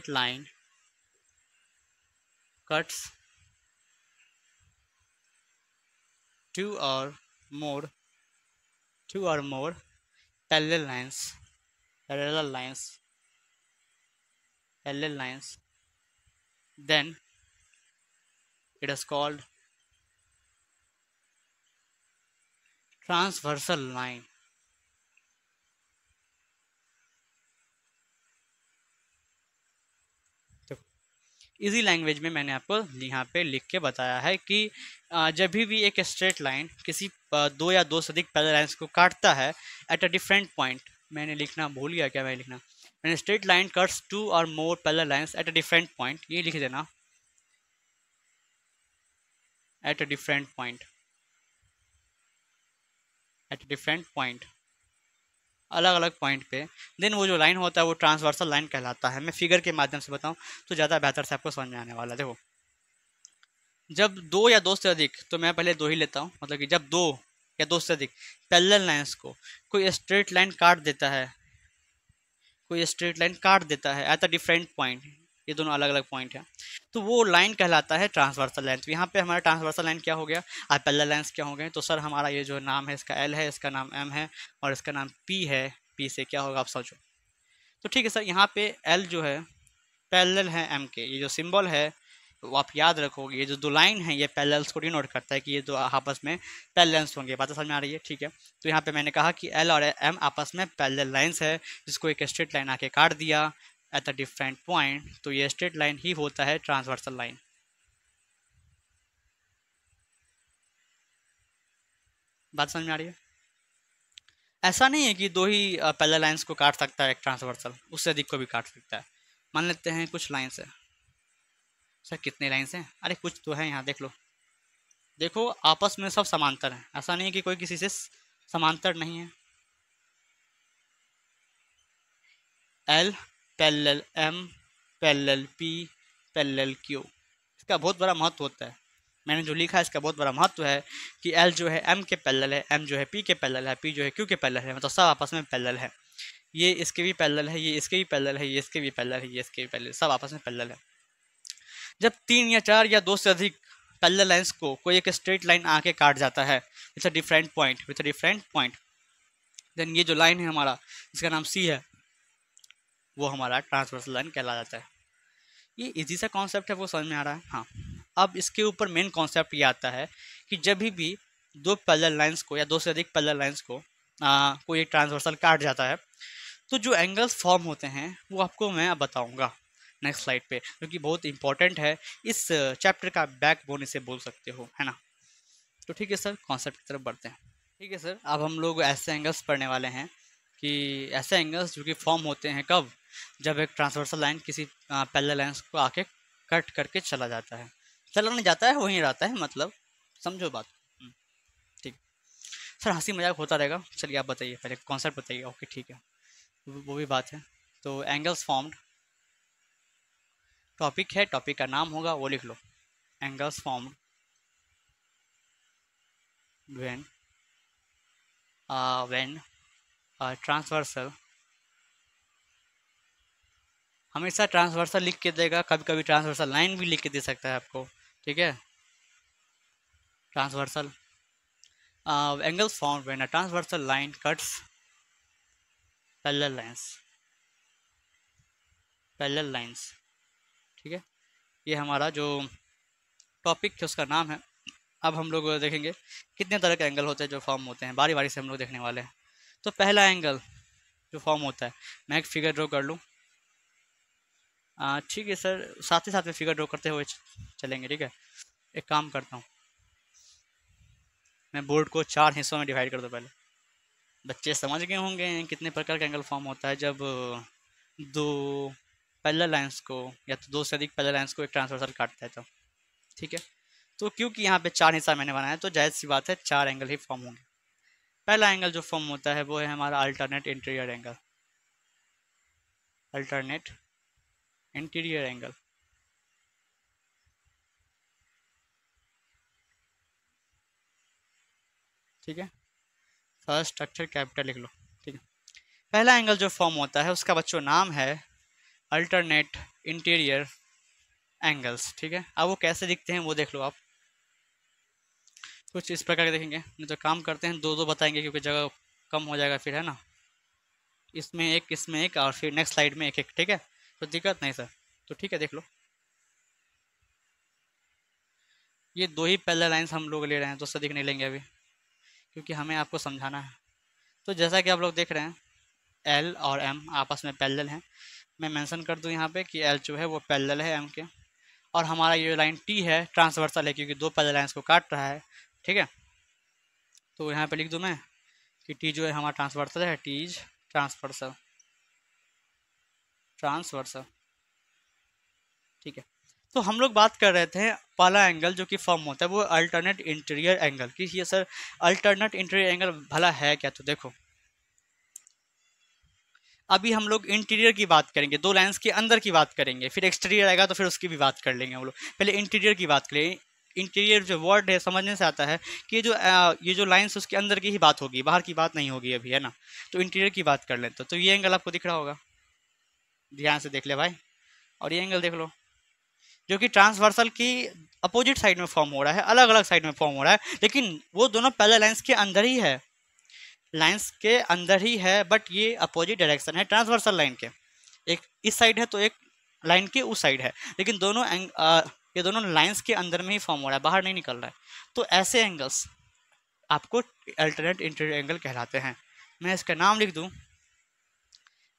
line cuts two or more parallel lines parallel lines then it is called transversal line। तो इजी लैंग्वेज में मैंने आपको यहाँ पे लिख के बताया है कि जब भी एक स्ट्रेट लाइन किसी दो या दो से अधिक पैरेलल लाइंस को काटता है एट अ डिफरेंट पॉइंट, मैंने लिखना भूल गया क्या, मैं लिखना, मैंने स्ट्रेट लाइन कट्स टू और more parallel lines at a different point, ये लिख देना, एट अ डिफरेंट पॉइंट, अलग अलग पॉइंट पे, देन वो जो लाइन होता है वो ट्रांसवर्सल लाइन कहलाता है। मैं फिगर के माध्यम से बताऊं तो ज़्यादा बेहतर से आपको समझ में आने वाला है। देखो जब दो या दो से अधिक, तो मैं पहले दो ही लेता हूँ, मतलब कि जब दो या दो से अधिक पैरेलल लाइंस को कोई स्ट्रेट लाइन काट देता है, एट अ डिफरेंट पॉइंट, ये दोनों अलग अलग पॉइंट है, तो वो लाइन कहलाता है ट्रांसवर्सल लाइन। तो यहाँ पे हमारा ट्रांसवर्सल लाइन क्या हो गया, और पैरेलल लाइंस क्या हो गए? तो सर हमारा ये जो नाम है इसका एल है, इसका नाम एम है और इसका नाम पी है। पी से क्या होगा आप सोचो। तो ठीक है सर, यहाँ पे एल जो है पैरेलल है एम के, ये जो सिंबल है वो आप याद रखोगे, ये जो दो लाइन है ये पैरेलल्स को डिनोट करता है कि ये दो आपस में पैरेलल्स होंगे। बात समझ में आ रही है? ठीक है, तो यहाँ पे मैंने कहा कि एल और एम आपस में पैरेलल लाइंस है, जिसको एक स्ट्रेट लाइन आके काट दिया एट अ डिफरेंट पॉइंट, तो ये स्ट्रेट लाइन ही होता है ट्रांसवर्सल लाइन। बात समझ में आ रही है? ऐसा नहीं है कि दो ही पैरेलल लाइंस को काट सकता है एक ट्रांसवर्सल, उससे अधिक को भी काट सकता है। मान लेते हैं कुछ लाइन्स है। सर कितने लाइन्स हैं? अरे कुछ तो है, यहाँ देख लो, देखो आपस में सब समांतर हैं, ऐसा नहीं है कि कोई किसी से समांतर नहीं है। L parallel M parallel P parallel Q, इसका बहुत बड़ा महत्व होता है। मैंने जो लिखा है इसका बहुत बड़ा महत्व है कि एल जो है एम के पैरेलल है, एम जो है पी के पैरेलल है, पी जो है क्यू के पैरेलल है, मतलब सब आपस में पैरेलल है। ये इसके भी पैरेलल है, ये इसके भी पैरेलल है, ये इसके भी पैरेलल है, ये इसके भी पैरेलल, सब आपस में पैरेलल है। जब 3 या 4 या 2 से अधिक पैरेलल लाइंस को कोई एक स्ट्रेट लाइन आके काट जाता है with a different point, then ये जो लाइन है हमारा, इसका नाम सी है, वो हमारा ट्रांसवर्सल लाइन कहला जाता है। ये इजी सा कॉन्सेप्ट है, वो समझ में आ रहा है। हाँ, अब इसके ऊपर मेन कॉन्सेप्ट ये आता है कि जब भी दो पैरेलल लाइंस को या 2 से अधिक पैरेलल लाइंस को कोई एक ट्रांसवर्सल काट जाता है, तो जो एंगल्स फॉर्म होते हैं वो आपको मैं अब बताऊंगा नेक्स्ट स्लाइड पे, क्योंकि बहुत इंपॉर्टेंट है, इस चैप्टर का बैकबोन इसे बोल सकते हो, है ना। तो ठीक है सर, कॉन्सेप्ट की तरफ बढ़ते हैं। ठीक है सर, अब हम लोग ऐसे एंगल्स पढ़ने वाले हैं कि ऐसे एंगल्स जो कि फॉर्म होते हैं कब, जब एक ट्रांसवर्सल लाइन किसी पैरेलल लाइंस को आके कट करके चला जाता है, चला नहीं जाता है, वहीं रहता है, मतलब समझो बात। ठीक सर, हंसी मजाक होता रहेगा, चलिए आप बताइए, पहले कॉन्सेप्ट बताइए। ओके ठीक है, वो भी बात है। तो एंगल्स फॉर्म्ड, टॉपिक है, टॉपिक का नाम होगा वो लिख लो, एंगल्स फॉर्म्ड व्हेन ट्रांसवर्सल, हमेशा ट्रांसवर्सल लिख के देगा, कभी कभी ट्रांसवर्सल लाइन भी लिख के दे सकता है आपको, ठीक है। Transversal angles formed when a transversal line cuts parallel lines, ठीक है। ये हमारा जो टॉपिक है उसका नाम है। अब हम लोग देखेंगे कितने तरह के एंगल होते हैं जो फॉर्म होते हैं, बारी बारी से हम लोग देखने वाले हैं। तो पहला एंगल जो फॉर्म होता है, मैं एक फिगर ड्रॉ कर लूँ, ठीक है सर, साथ ही साथ में फिगर ड्रॉ करते हुए चलेंगे, ठीक है। एक काम करता हूँ, मैं बोर्ड को 4 हिस्सों में डिवाइड कर दूँ। पहले बच्चे समझ गए होंगे कितने प्रकार का एंगल फॉर्म होता है जब दो पैरेलल लाइंस को या तो 2 से अधिक पैरेलल लाइंस को एक ट्रांसवर्सल काटता है, तो ठीक है। तो क्योंकि यहाँ पे 4 हिस्सा मैंने बनाया, तो जायज़ सी बात है 4 एंगल ही फॉर्म होंगे। पहला एंगल जो फॉर्म होता है वो है हमारा alternate interior angle, alternate interior angle, ठीक है। फर्स्ट अक्षर कैपिटल लिख लो, ठीक है। पहला एंगल जो फॉर्म होता है उसका बच्चों नाम है अल्टरनेट इंटीरियर एंगल्स, ठीक है। अब वो कैसे दिखते हैं वो देख लो आप, कुछ इस प्रकार के देखेंगे। नहीं तो काम करते हैं, 2-2 बताएंगे क्योंकि जगह कम हो जाएगा फिर, है ना। इसमें एक और फिर नेक्स्ट स्लाइड में एक, ठीक है। तो दिक्कत नहीं सर, तो ठीक है देख लो। ये 2 ही पैरेलल लाइंस हम लोग ले रहे हैं, तो अधिक नहीं लेंगे अभी, क्योंकि हमें आपको समझाना है। तो जैसा कि आप लोग देख रहे हैं, एल और एम आपस में पैरेलल हैं। मैं मेंशन कर दूं यहाँ पे कि एल जो है वो पैरेलल है एम के, और हमारा ये लाइन टी है ट्रांसवर्सल है, क्योंकि 2 पैरेलल लाइंस को काट रहा है, ठीक है। तो यहाँ पे लिख दूं मैं कि टी जो है हमारा ट्रांसवर्सल है, टी इज ट्रांसवर्सल, ठीक है। तो हम लोग बात कर रहे थे पहला एंगल जो कि फॉर्म होता है वो अल्टरनेट इंटीरियर एंगल की। ये सर अल्टरनेट इंटीरियर एंगल भला है क्या, तो देखो अभी हम लोग इंटीरियर की बात करेंगे, 2 लाइंस के अंदर की बात करेंगे, फिर एक्सटीरियर आएगा तो फिर उसकी भी बात कर लेंगे हम लोग। पहले इंटीरियर की बात करें। इंटीरियर जो वर्ड है समझने से आता है कि ये जो लाइंस उसके अंदर की ही बात होगी, बाहर की बात नहीं होगी अभी, है ना। तो इंटीरियर की बात कर लेते तो ये एंगल आपको दिख रहा होगा, ध्यान से देख ले भाई। और ये एंगल देख लो जो कि ट्रांसवर्सल की अपोजिट साइड में फॉर्म हो रहा है, अलग अलग साइड में फॉर्म हो रहा है, लेकिन वो दोनों पैरेलल लाइंस के अंदर ही है, लाइंस के अंदर ही है, बट ये अपोजिट डायरेक्शन है ट्रांसवर्सल लाइन के। एक इस साइड है तो एक लाइन के उस साइड है, लेकिन ये दोनों लाइंस के अंदर में ही फॉर्म हो रहा है, बाहर नहीं निकल रहा है। तो ऐसे एंगल्स आपको अल्टरनेट इंटीरियर एंगल कहलाते हैं। मैं इसका नाम लिख दूं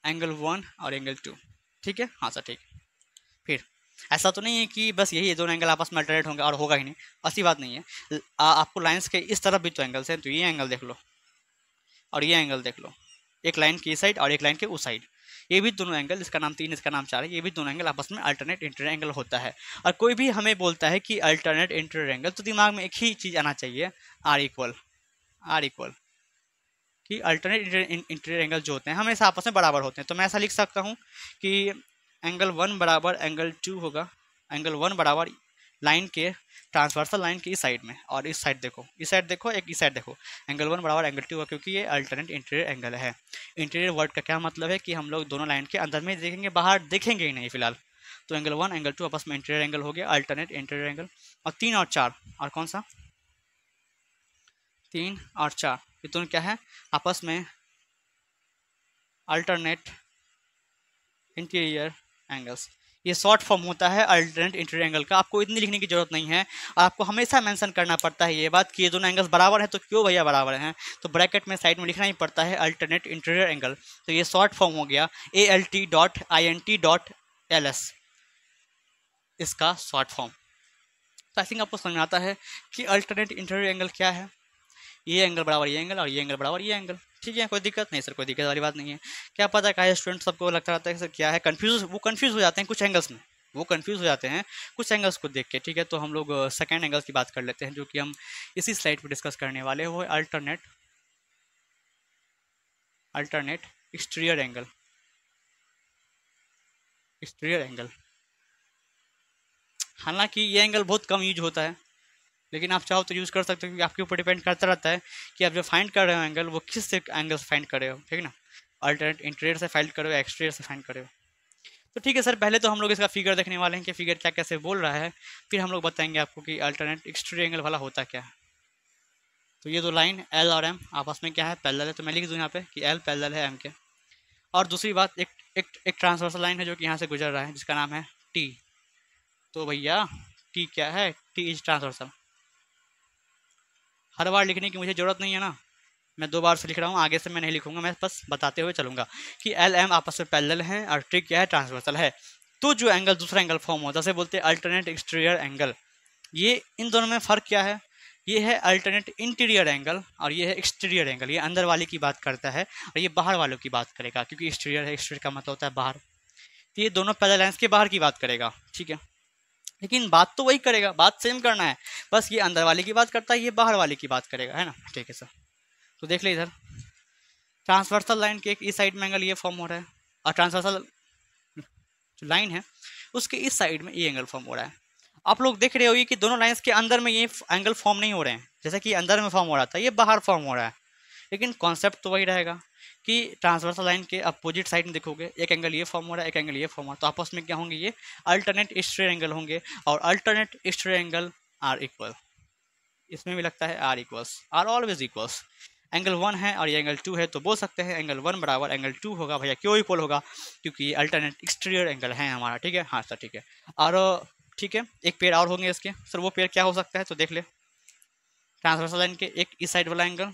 एंगल 1 और एंगल 2, ठीक है। हाँ सर ठीक। फिर ऐसा तो नहीं है कि बस यही दोनों एंगल आपस में अल्टरनेट होंगे और होगा ही नहीं, ऐसी बात नहीं है। आपको लाइंस के इस तरफ भी तो एंगल्स हैं, तो ये एंगल देख लो और ये एंगल देख लो, एक लाइन की साइड और एक लाइन के उस साइड, ये भी दोनों एंगल, इसका नाम 3 इसका नाम 4 है, ये भी दोनों एंगल आपस में अल्टरनेट इंटीरियर एंगल होता है। और कोई भी हमें बोलता है कि अल्टरनेट इंटीरियर एंगल, तो दिमाग में एक ही चीज़ आना चाहिए, आर इक्वल कि अल्टरनेट इंटीरियर एंगल जो होते हैं हमेशा आपस में बराबर होते हैं। तो मैं ऐसा लिख सकता हूँ कि एंगल 1 बराबर एंगल 2 होगा, एंगल 1 बराबर लाइन के ट्रांसवर्सल लाइन की इस साइड में, और इस साइड देखो, इस साइड देखो, एक इस साइड देखो, एंगल 1 बराबर एंगल 2 होगा, क्योंकि ये अल्टरनेट इंटीरियर एंगल है। इंटीरियर वर्ड का क्या मतलब है कि हम लोग दोनों लाइन के अंदर में देखेंगे, बाहर देखेंगे ही नहीं फिलहाल। तो एंगल 1 एंगल 2 आपस में इंटीरियर एंगल हो गया, अल्टरनेट इंटीरियर एंगल। और 3 और 4, और कौन सा 3 और 4, ये दोनों क्या है आपस में अल्टरनेट इंटीरियर एंगल्स। ये शॉर्ट फॉर्म होता है अल्टरनेट इंटीरियर एंगल का। आपको इतनी लिखने की जरूरत नहीं है, आपको हमेशा मेंशन करना पड़ता है ये बात कि ये दोनों एंगल्स बराबर है। तो क्यों भैया बराबर हैं, तो ब्रैकेट में साइड में लिखना ही पड़ता है अल्टरनेट इंटीरियर एंगल। तो ये शॉर्ट फॉर्म हो गया ALT.INT.LS, इसका शॉर्ट फॉर्म। तो आई थिंक आपको समझ में आता है कि अल्टरनेट इंटीरियर एंगल क्या है। ये एंगल बराबर ये एंगल, और ये एंगल बराबर ये एंगल। ठीक है, कोई दिक्कत नहीं सर, कोई दिक्कत वाली बात नहीं है। क्या पता है क्या स्टूडेंट सबको लगता रहता है कि सर क्या है, कंफ्यूज हो जाते हैं कुछ एंगल्स में, वो कंफ्यूज हो जाते हैं कुछ एंगल्स को देख के। ठीक है, तो हम लोग सेकेंड एंगल्स की बात कर लेते हैं, जो कि हम इसी स्लाइड पर डिस्कस करने वाले हैं। वो अल्टरनेट एक्सटीरियर एंगल। हालांकि ये एंगल बहुत कम यूज होता है, लेकिन आप चाहो तो यूज़ कर सकते हो, क्योंकि आपके ऊपर डिपेंड करता रहता है कि आप जो फाइंड कर रहे हो एंगल, वो किस से एंगल से फाइंड कर रहे हो। ठीक है ना, अल्टरनेट इंटीरियर से फाइंड कर रहे हो, एक्सटीरियर से फाइंड कर रहे हो। तो ठीक है सर, पहले तो हम लोग इसका फिगर देखने वाले हैं कि फिगर क्या कैसे बोल रहा है, फिर हम लोग बताएंगे आपको कि अल्टरनेट एक्सटीरियर एंगल वाला होता क्या है। तो ये दो लाइन एल और एम आपस में क्या है, पैरेलल है। तो मैं लिख दूँ यहाँ पे कि एल पैरेलल है एम के। और दूसरी बात, एक ट्रांसवर्सल लाइन है जो कि यहाँ से गुजर रहा है, जिसका नाम है टी। तो भैया टी क्या है, टी इज ट्रांसवर्सल। हर बार लिखने की मुझे ज़रूरत नहीं है ना, मैं 2 बार से लिख रहा हूँ, आगे से मैं नहीं लिखूंगा, मैं बस बताते हुए चलूंगा कि एल एम आपस में पैरेलल हैं और टी क्या है, ट्रांसवर्सल है। तो जो एंगल दूसरा एंगल फॉर्म होता है उसे बोलते हैं अल्टरनेट एक्सटीरियर एंगल। ये इन दोनों में फ़र्क क्या है, ये है अल्टरनेट इंटीरियर एंगल और ये है एक्सटीरियर एंगल। ये अंदर वाले की बात करता है और ये बाहर वालों की बात करेगा, क्योंकि एक्सटीरियर है, एक्सटीरियर का मतलब होता है बाहर। तो ये दोनों पैरेलल लाइंस के बाहर की बात करेगा। ठीक है, लेकिन बात तो वही करेगा, बात सेम करना है, बस ये अंदर वाले की बात करता है, ये बाहर वाले की बात करेगा, है ना। ठीक है सर, तो देख लीजिए इधर ट्रांसवर्सल लाइन के एक इस साइड में एंगल ये फॉर्म हो रहा है, और ट्रांसवर्सल जो लाइन है उसके इस साइड में ये एंगल फॉर्म हो रहा है। आप लोग देख रहे हो कि दोनों लाइंस के अंदर में ये एंगल फॉर्म नहीं हो रहे हैं, जैसे कि अंदर में फॉर्म हो रहा था, ये बाहर फॉर्म हो रहा है। लेकिन कॉन्सेप्ट तो वही रहेगा कि ट्रांसवर्सल लाइन के अपोजिट साइड में देखोगे, एक एंगल ये फॉर्म हो रहा है, एक एंगल ये फॉर्म हो रहा है, तो आपस में क्या होंगे, ये अल्टरनेट एक्सटीरियर एंगल होंगे। और alternate exterior angle are equal, इसमें भी लगता है are equals, are always equals. Angle 1 है और ये एंगल 2 है, तो बोल सकते हैं एंगल 1 बराबर एंगल 2 होगा। भैया क्यों इक्वल होगा, क्योंकि ये अल्टरनेट एक्सटीरियर एंगल है हमारा। ठीक है, हाँ सर ठीक है। और ठीक है, एक पेयर और होंगे इसके। सर वो पेयर क्या हो सकता है, तो देख ले, ट्रांसवर्सल लाइन के एक इस साइड वाला एंगल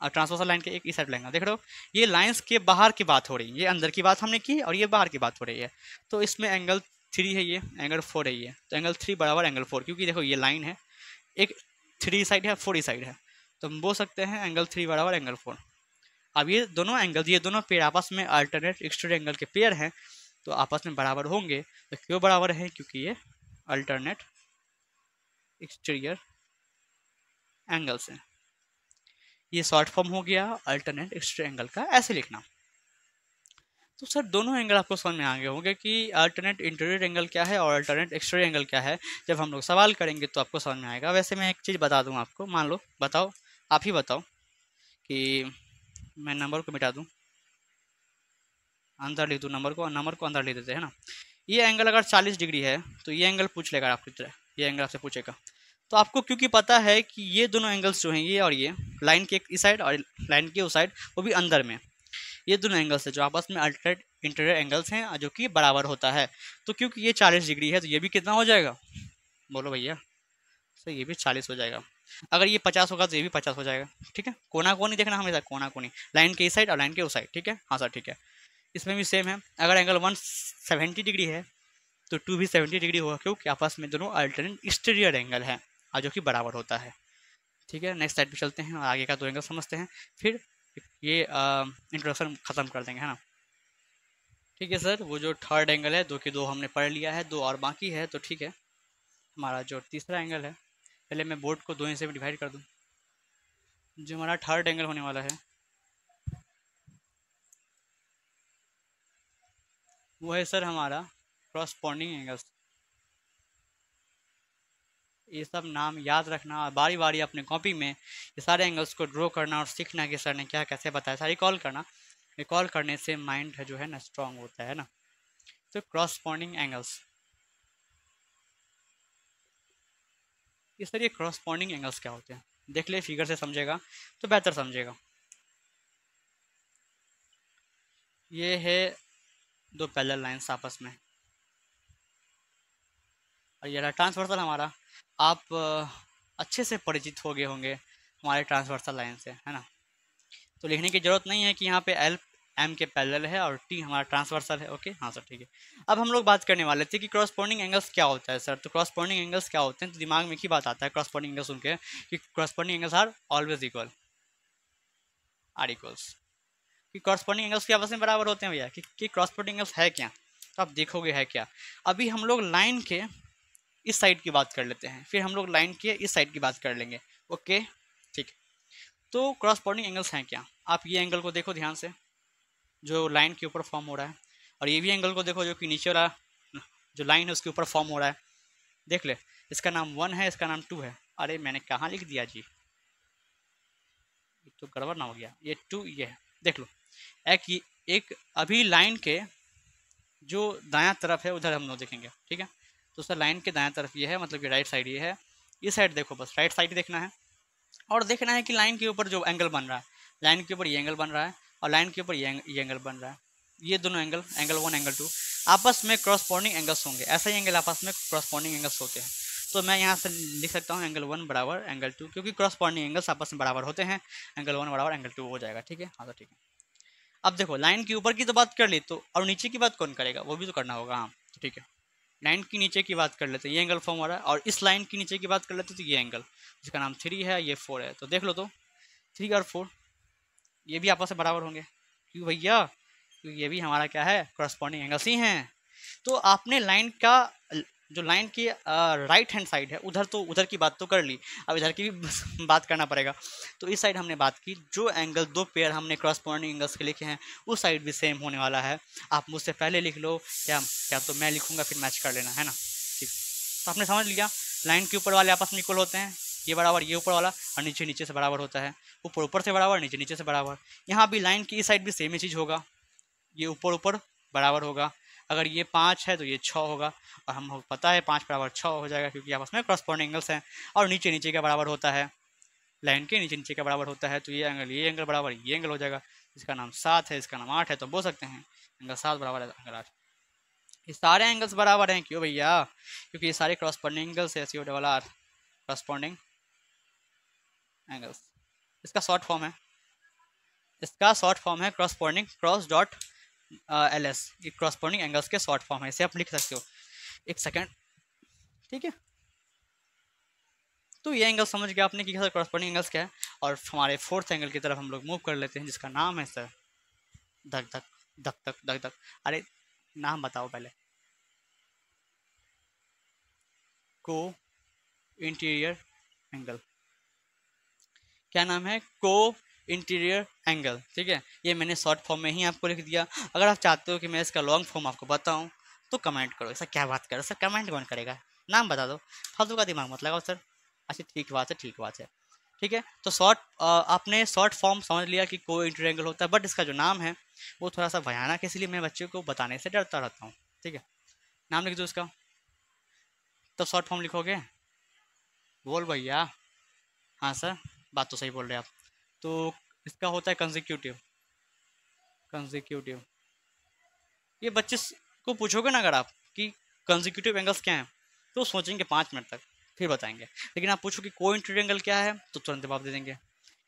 और ट्रांसवर्सल लाइन के एक इस साइड वाला एंगल। देख रहे हो, ये लाइंस के बाहर की बात हो रही है, ये अंदर की बात हमने की और ये बाहर की बात हो रही है। तो इसमें एंगल 3 है, ये एंगल 4 है ये, तो एंगल 3 बराबर एंगल 4, क्योंकि देखो ये लाइन है, एक 3 साइड है, 4 साइड है, तो हम बोल सकते हैं एंगल 3 बराबर एंगल 4। अब ये दोनों एंगल, ये दोनों पेयर आपस में अल्टरनेट एक्सटीरियर एंगल के पेयर हैं, तो आपस में बराबर होंगे। तो क्यों बराबर है, क्योंकि ये अल्टरनेट एक्सटीरियर एंगल्स हैं। ये शॉर्ट फॉर्म हो गया अल्टरनेट एक्सटीरियर एंगल का, ऐसे लिखना। तो सर दोनों एंगल आपको समझ में आ गए होंगे कि अल्टरनेट इंटीरियर एंगल क्या है और अल्टरनेट एक्सटीरियर एंगल क्या है। जब हम लोग सवाल करेंगे तो आपको समझ में आएगा। वैसे मैं एक चीज़ बता दूं आपको, मान लो, बताओ, आप ही बताओ कि मैं नंबर को मिटा दूं, अंदर लिख दूं नंबर को, और नंबर को अंदर लिख देते हैं ना। ये एंगल अगर 40 डिग्री है तो ये एंगल पूछ लेगा आपकी तरह, ये एंगल आपसे पूछेगा। तो आपको क्योंकि पता है कि ये दोनों एंगल्स जो हैं, ये और ये, लाइन के इस साइड और लाइन के उस साइड, वो भी अंदर में, ये दोनों एंगल्स है जो आपस में अल्टरनेट इंटीरियर एंगल्स हैं, जो कि बराबर होता है। तो क्योंकि ये 40 डिग्री है तो ये भी कितना हो जाएगा, बोलो भैया, तो ये भी 40 हो जाएगा। अगर ये 50 होगा तो ये भी 50 हो जाएगा। ठीक है, कोना कोनी देखना हमेशा, कोना कोनी, लाइन के इस साइड और लाइन के उस साइड। ठीक है, हाँ सर ठीक है। इसमें भी सेम है, अगर एंगल 170 डिग्री है तो 2 भी 70 डिग्री होगा, क्योंकि आपस में दोनों अल्टरनेट एक्सटीरियर एंगल है और जो कि बराबर होता है। ठीक है, नेक्स्ट साइड पे चलते हैं और आगे का 2 एंगल समझते हैं, फिर ये इंट्रोडक्शन ख़त्म कर देंगे, है ना। ठीक है सर, वो जो थर्ड एंगल है, दो की दो हमने पढ़ लिया है, दो और बाकी है, तो ठीक है। हमारा जो तीसरा एंगल है, पहले मैं बोर्ड को दो हिस्से में डिवाइड कर दूँ। जो हमारा थर्ड एंगल होने वाला है वो है सर हमारा क्रॉसपॉन्डिंग एंगल्स। ये सब नाम याद रखना और बारी बारी अपने कॉपी में ये सारे एंगल्स को ड्रॉ करना और सीखना कि सर ने क्या कैसे बताया, सारी रिकॉल करना। रिकॉल करने से माइंड है जो है ना स्ट्रांग होता है ना। तो क्रॉसपॉन्डिंग एंगल्स, ये सर ये क्रॉसपॉन्डिंग एंगल्स क्या होते हैं, देख ले फिगर से समझेगा तो बेहतर समझेगा। ये है दो पैरेलल लाइंस आपस में, और ये रहा ट्रांसवर्सल हमारा। आप अच्छे से परिचित हो गए होंगे हमारे ट्रांसवर्सल लाइन से, है ना। तो लिखने की जरूरत नहीं है कि यहाँ पे एल एम के पैरेलल है और टी हमारा ट्रांसवर्सल है। ओके हाँ सर ठीक है। अब हम लोग बात करने वाले थे कि क्रॉसपॉन्डिंग एंगल्स क्या होता है सर। तो क्रॉसपॉन्डिंग एंगल्स क्या होते हैं, तो दिमाग में एक ही बात आता है क्रॉसपॉन्डिंग एंगल्स सुन के कि corresponding angles are always equal, are equals. कि क्रॉसपॉन्डिंग एंगल्स के आपस में बराबर होते हैं भैया, कि क्रॉसपॉन्डिंग एंगल्स है क्या, तो आप देखोगे है क्या। अभी हम लोग लाइन के इस साइड की बात कर लेते हैं, फिर हम लोग लाइन के इस साइड की बात कर लेंगे। ओके ठीक। तो क्रॉसपॉन्डिंग एंगल्स हैं क्या, आप ये एंगल को देखो ध्यान से जो लाइन के ऊपर फॉर्म हो रहा है, और ये भी एंगल को देखो जो कि नीचे वाला जो लाइन है उसके ऊपर फॉर्म हो रहा है। देख ले, इसका नाम 1 है, इसका नाम 2 है। अरे मैंने कहाँ लिख दिया जी, तो गड़बड़ ना हो गया। ये 2 ये है, देख लो। एक अभी लाइन के जो दायां तरफ है उधर हम लोग देखेंगे, ठीक है। तो सर लाइन के दायां तरफ ये है, मतलब कि राइट साइड ये है। ये साइड देखो, बस राइट साइड देखना है और देखना है कि लाइन के ऊपर जो एंगल बन रहा है, लाइन के ऊपर ये एंगल बन रहा है और लाइन के ऊपर ये एंगल बन रहा है। ये दोनों एंगल, एंगल 1 एंगल 2 आपस में क्रॉसपॉन्डिंग एंगल्स होंगे। ऐसे ही एंगल आपस में क्रॉसपॉन्डिंग एंगल्स होते हैं। तो मैं यहाँ से लिख सकता हूँ एंगल 1 बराबर एंगल 2, क्योंकि क्रॉसपॉन्डिंग एंगल्स आपस में बराबर होते हैं। एंगल 1 बराबर एंगल 2 हो जाएगा, ठीक है हाँ तो ठीक है। अब देखो लाइन के ऊपर की तो बात कर ली, तो और नीचे की बात कौन करेगा, वो भी तो करना होगा। हाँ तो ठीक है, लाइन की नीचे की बात कर लेते हैं, ये एंगल फॉर्म हो रहा है, और इस लाइन की नीचे की बात कर लेते हैं तो ये एंगल जिसका नाम 3 है, ये 4 है। तो देख लो, तो 3 और 4 ये भी आपस में बराबर होंगे। क्यों भैया, क्योंकि ये भी हमारा क्या है, क्रॉसपॉन्डिंग एंगल्स ही हैं। तो आपने लाइन का जो लाइन की राइट हैंड साइड है उधर, तो उधर की बात तो कर ली, अब इधर की भी बात करना पड़ेगा। तो इस साइड हमने बात की, जो एंगल दो पेयर हमने क्रॉसपॉन्डिंग एंगल्स के लिखे हैं उस साइड भी सेम होने वाला है। आप मुझसे पहले लिख लो, क्या क्या तो मैं लिखूंगा फिर मैच कर लेना, है ना। ठीक, तो आपने समझ लिया लाइन के ऊपर वाले आपस में इक्वल होते हैं, ये बराबर ये ऊपर वाला, और नीचे नीचे से बराबर होता है। ऊपर ऊपर से बराबर, नीचे नीचे से बराबर। यहाँ भी लाइन की इस साइड भी सेम ही चीज़ होगा, ये ऊपर ऊपर बराबर होगा। अगर ये 5 है तो ये 6 होगा, और हमको पता है 5 बराबर 6 हो जाएगा क्योंकि आपस में क्रॉसपॉन्डिंग एंगल्स हैं। और नीचे नीचे का बराबर होता है, लाइन के नीचे नीचे का बराबर होता है, तो ये एंगल बराबर ये एंगल हो जाएगा। इसका नाम 7 है, इसका नाम 8 है, तो बोल सकते हैं एंगल 7 बराबर है एंगल 8। ये सारे एंगल्स बराबर हैं, क्यों भैया, क्योंकि ये सारे क्रॉसपॉन्डिंग एंगल्स है, C O double R corresponding angles. इसका शॉर्ट फॉर्म है, इसका शॉर्ट फॉर्म है corresponding cross dot L S. ये क्रॉसपॉन्डिंग एंगल्स के शॉर्ट फॉर्म है, इसे आप लिख सकते हो। एक सेकेंड, ठीक है। तो ये एंगल समझ गया आपने कि क्रॉसपॉन्डिंग एंगल्स क्या है। और हमारे फोर्थ एंगल की तरफ हम लोग मूव कर लेते हैं, जिसका नाम है सर धक धक धक धक धक धक। अरे नाम बताओ पहले, को इंटीरियर एंगल। क्या नाम है, को इंटीरियर एंगल, ठीक है। ये मैंने शॉर्ट फॉर्म में ही आपको लिख दिया। अगर आप चाहते हो कि मैं इसका लॉन्ग फॉर्म आपको बताऊं तो कमेंट करो। ऐसा क्या बात करो सर, कमेंट कौन करेगा, नाम बता दो, फालतू का दिमाग मत लगाओ सर। अच्छा ठीक बात है, ठीक बात है, ठीक है। तो शॉर्ट आपने शॉर्ट फॉर्म समझ लिया कि को इंटीरियर एंगल होता है, बट इसका जो नाम है वो थोड़ा सा भयानक है, इसलिए मैं बच्चों को बताने से डरता रहता हूँ, ठीक है। नाम लिख दो इसका, तो शॉर्ट फॉर्म लिखोगे, बोल भैया। हाँ सर, बात तो सही बोल रहे हैं आप। तो इसका होता है कंसेक्यूटिव, कंसेक्यूटिव। ये बच्चे को पूछोगे ना अगर आप कि कंसेक्यूटिव एंगल्स क्या हैं, तो सोचेंगे 5 मिनट तक, फिर बताएंगे। लेकिन आप पूछो कि को इंटीरियर एंगल क्या है, तो तुरंत जवाब दे देंगे,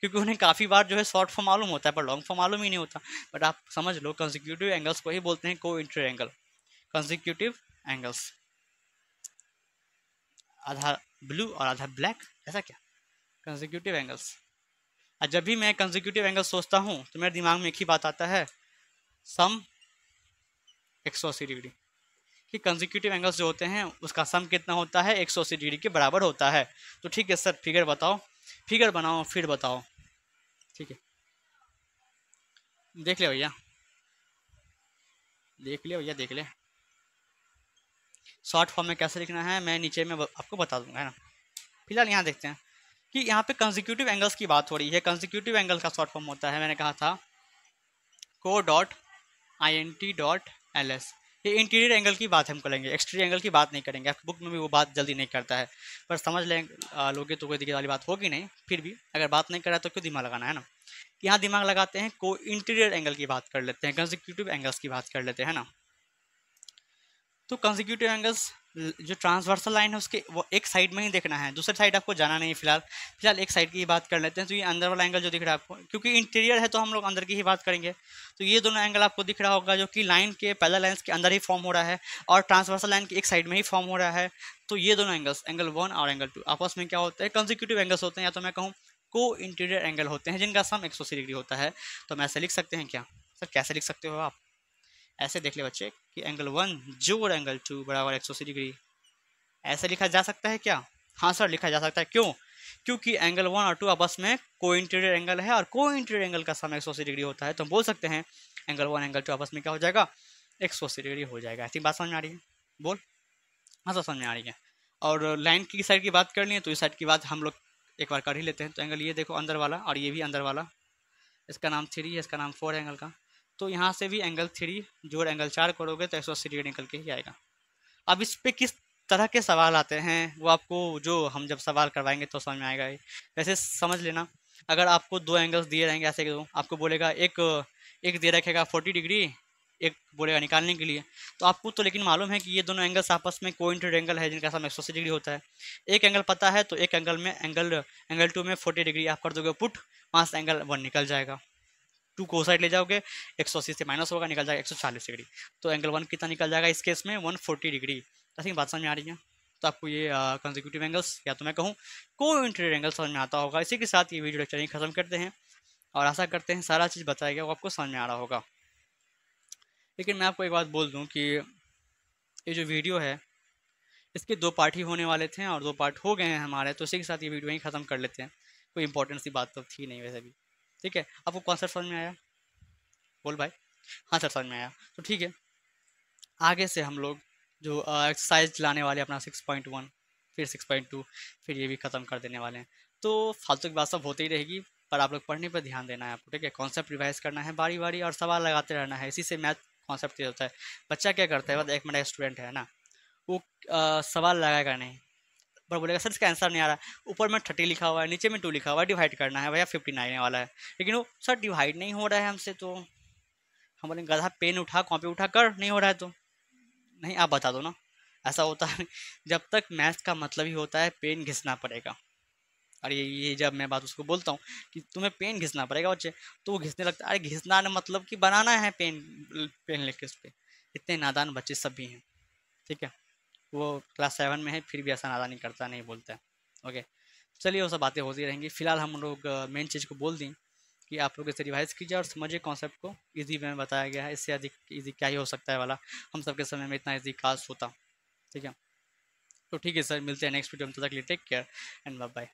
क्योंकि उन्हें काफ़ी बार जो है शॉर्ट फॉर्म मालूम होता है पर लॉन्ग फॉर्म मालूम ही नहीं होता। बट आप समझ लो कंसेक्यूटिव एंगल्स को ही बोलते हैं को इंटीरियर एंगल, कंसेक्यूटिव एंगल्स। आधा ब्लू और आधा ब्लैक, ऐसा क्या, कंसेक्यूटिव एंगल्स। और जब भी मैं कंसेक्यूटिव एंगल सोचता हूँ तो मेरे दिमाग में एक ही बात आता है, सम 180 डिग्री। कि कंसेक्यूटिव एंगल्स जो होते हैं उसका सम कितना होता है, 180 डिग्री के बराबर होता है। तो ठीक है सर, फिगर बताओ, फिगर बनाओ फिर बताओ। ठीक है, देख ले भैया, देख ले भैया, देख ले। शॉर्ट फॉर्म में कैसे लिखना है मैं नीचे में आपको बता दूंगा, है ना। फिलहाल यहाँ देखते हैं कि यहाँ पे कंसेक्यूटिव एंगल्स की बात हो रही है। कंसेक्यूटिव एंगल का शॉर्ट फॉर्म होता है, मैंने कहा था co dot I N T dot L S. ये इंटीरियर एंगल की बात हम करेंगे, एक्सटीरियर एंगल की बात नहीं करेंगे। आपकी बुक में भी वो बात जल्दी नहीं करता है, पर समझ लें लोगे तो कोई दिक्कत वाली बात होगी नहीं। फिर भी अगर बात नहीं करा तो क्यों दिमाग लगाना, है ना। यहाँ दिमाग लगाते हैं, को इंटीरियर एंगल की बात कर लेते हैं, कंसेक्यूटिव एंगल्स की बात कर लेते हैं ना। तो कंसेक्यूटिव एंगल्स जो ट्रांसवर्सल लाइन है उसके वो एक साइड में ही देखना है, दूसरी साइड आपको जाना नहीं। फिलहाल एक साइड की ही बात कर लेते हैं। तो ये अंदर वाला एंगल जो दिख रहा है आपको, क्योंकि इंटीरियर है तो हम लोग अंदर की ही बात करेंगे। तो ये दोनों एंगल आपको दिख रहा होगा जो कि लाइन के पैरेलल लाइंस के अंदर ही फॉर्म हो रहा है और ट्रांसवर्सल लाइन की एक साइड में ही फॉर्म हो रहा है। तो ये दोनों एंगल्स, एंगल 1 और एंगल 2, आपस में क्या होता है, कंसेक्यूटिव एंगल्स होते हैं, या तो मैं कहूँ को इंटीरियर एंगल होते हैं, जिनका सम 180 डिग्री होता है। तो हम ऐसे लिख सकते हैं क्या सर, कैसे लिख सकते हो आप? ऐसे देख ले बच्चे कि एंगल 1 जोड़ एंगल 2 बराबर 180 डिग्री। ऐसे लिखा जा सकता है क्या? हाँ सर, लिखा जा सकता है। क्यों? क्योंकि एंगल 1 और 2 आपस में को इंटीरियर एंगल है और को इंटीरियर एंगल का सम 180 डिग्री होता है। तो हम बोल सकते हैं एंगल 1 एंगल 2 आपस में क्या हो जाएगा, 180 डिग्री हो जाएगा। ऐसी बात समझ में आ रही है? बोल। हाँ सर, समझ में आ रही है। और लाइन की साइड की बात कर लिए तो इस साइड की बात हम लोग एक बार कर ही लेते हैं। तो एंगल ये देखो अंदर वाला और ये भी अंदर वाला, इसका नाम 3 है, इसका नाम 4 है एंगल का। तो यहाँ से भी एंगल 3 जोड़ एंगल 4 करोगे तो 180 डिग्री निकल के ही आएगा। अब इस पे किस तरह के सवाल आते हैं वो आपको जो हम जब सवाल करवाएंगे तो समझ में आएगा ही। वैसे समझ लेना, अगर आपको दो एंगल्स दिए रहेंगे ऐसे के दो, आपको बोलेगा एक एक दे रखेगा 40 डिग्री, एक बोलेगा निकालने के लिए। तो आपको तो लेकिन मालूम है कि ये दोनों एंगल्स आपस में कोइंसिडेंट एंगल है जिनका सम 180 डिग्री होता है। एक एंगल पता है तो एक एंगल में एंगल 2 में 40 डिग्री आप कर दोगे पुट, वहाँ से एंगल 1 निकल जाएगा। 2 को साइड ले जाओगे, 180 से माइनस होगा, निकल जाएगा 140 डिग्री। तो एंगल 1 कितना निकल जाएगा इस केस में, 140 डिग्री। ऐसी बात समझ में आ रही है? तो आपको ये कंसेक्यूटिव एंगल्स या तो मैं कहूँ को इंटीरियर एंगल समझ में आता होगा। इसी के साथ ये वीडियो लेक्चर खत्म करते हैं और आशा करते हैं सारा चीज़ बताया गया वो आपको समझ में आ रहा होगा। लेकिन मैं आपको एक बात बोल दूँ कि ये जो वीडियो है इसके 2 पार्ट ही होने वाले थे और 2 पार्ट हो गए हैं हमारे। तो इसी के साथ ये वीडियो ही ख़त्म कर लेते हैं, कोई इंपॉर्टेंट सी बात तो थी नहीं वैसे भी। ठीक है, आपको कॉन्सेप्ट समझ में आया? बोल भाई। हाँ सर, समझ में आया। तो ठीक है, आगे से हम लोग जो एक्सरसाइज लाने वाले अपना 6.1, फिर 6.2, फिर ये भी ख़त्म कर देने वाले हैं। तो फालतू की बात सब होती ही रहेगी, पर आप लोग पढ़ने पर ध्यान देना है आपको। ठीक है, कॉन्सेप्ट रिवाइज करना है बारी बारी और सवाल लगाते रहना है, इसी से मैथ कॉन्सेप्ट तेज होता है। बच्चा क्या करता है, मतलब एक मेरा स्टूडेंट है ना, वो सवाल लगाएगा नहीं, पर बोलेगा सर इसका आंसर नहीं आ रहा, ऊपर में 30 लिखा हुआ है, नीचे में 2 लिखा हुआ है, डिवाइड करना है भैया 59 आने वाला है, लेकिन वो सर डिवाइड नहीं हो रहा है हमसे। तो हम बोलेंगे गधा पेन उठा, कॉपी उठा कर, नहीं हो रहा है तो नहीं, आप बता दो ना। ऐसा होता है जब तक मैथ्स का मतलब ही होता है पेन घिसना पड़ेगा। और ये जब मैं बात उसको बोलता हूँ कि तुम्हें पेन घिसना पड़ेगा बच्चे, तो वो घिसने लगता है। अरे घिसना मतलब कि बनाना है पेन, पेन लेके उस पर। इतने नादान बच्चे सब भी हैं। ठीक है, वो क्लास 7 में है फिर भी ऐसा नादानी करता नहीं, बोलता है। ओके, चलिए वो सब बातें होती रहेंगी। फिलहाल हम लोग मेन चीज़ को बोल दें कि आप लोग इसे रिवाइज कीजिए और समझिए कॉन्सेप्ट को। इजी में बताया गया है, इससे अधिक इजी क्या ही हो सकता है वाला, हम सबके समय में इतना इजी काश होता। ठीक है, तो ठीक है सर, मिलते हैं नेक्स्ट वीडियो में। तब तक के लिए take care and bye bye.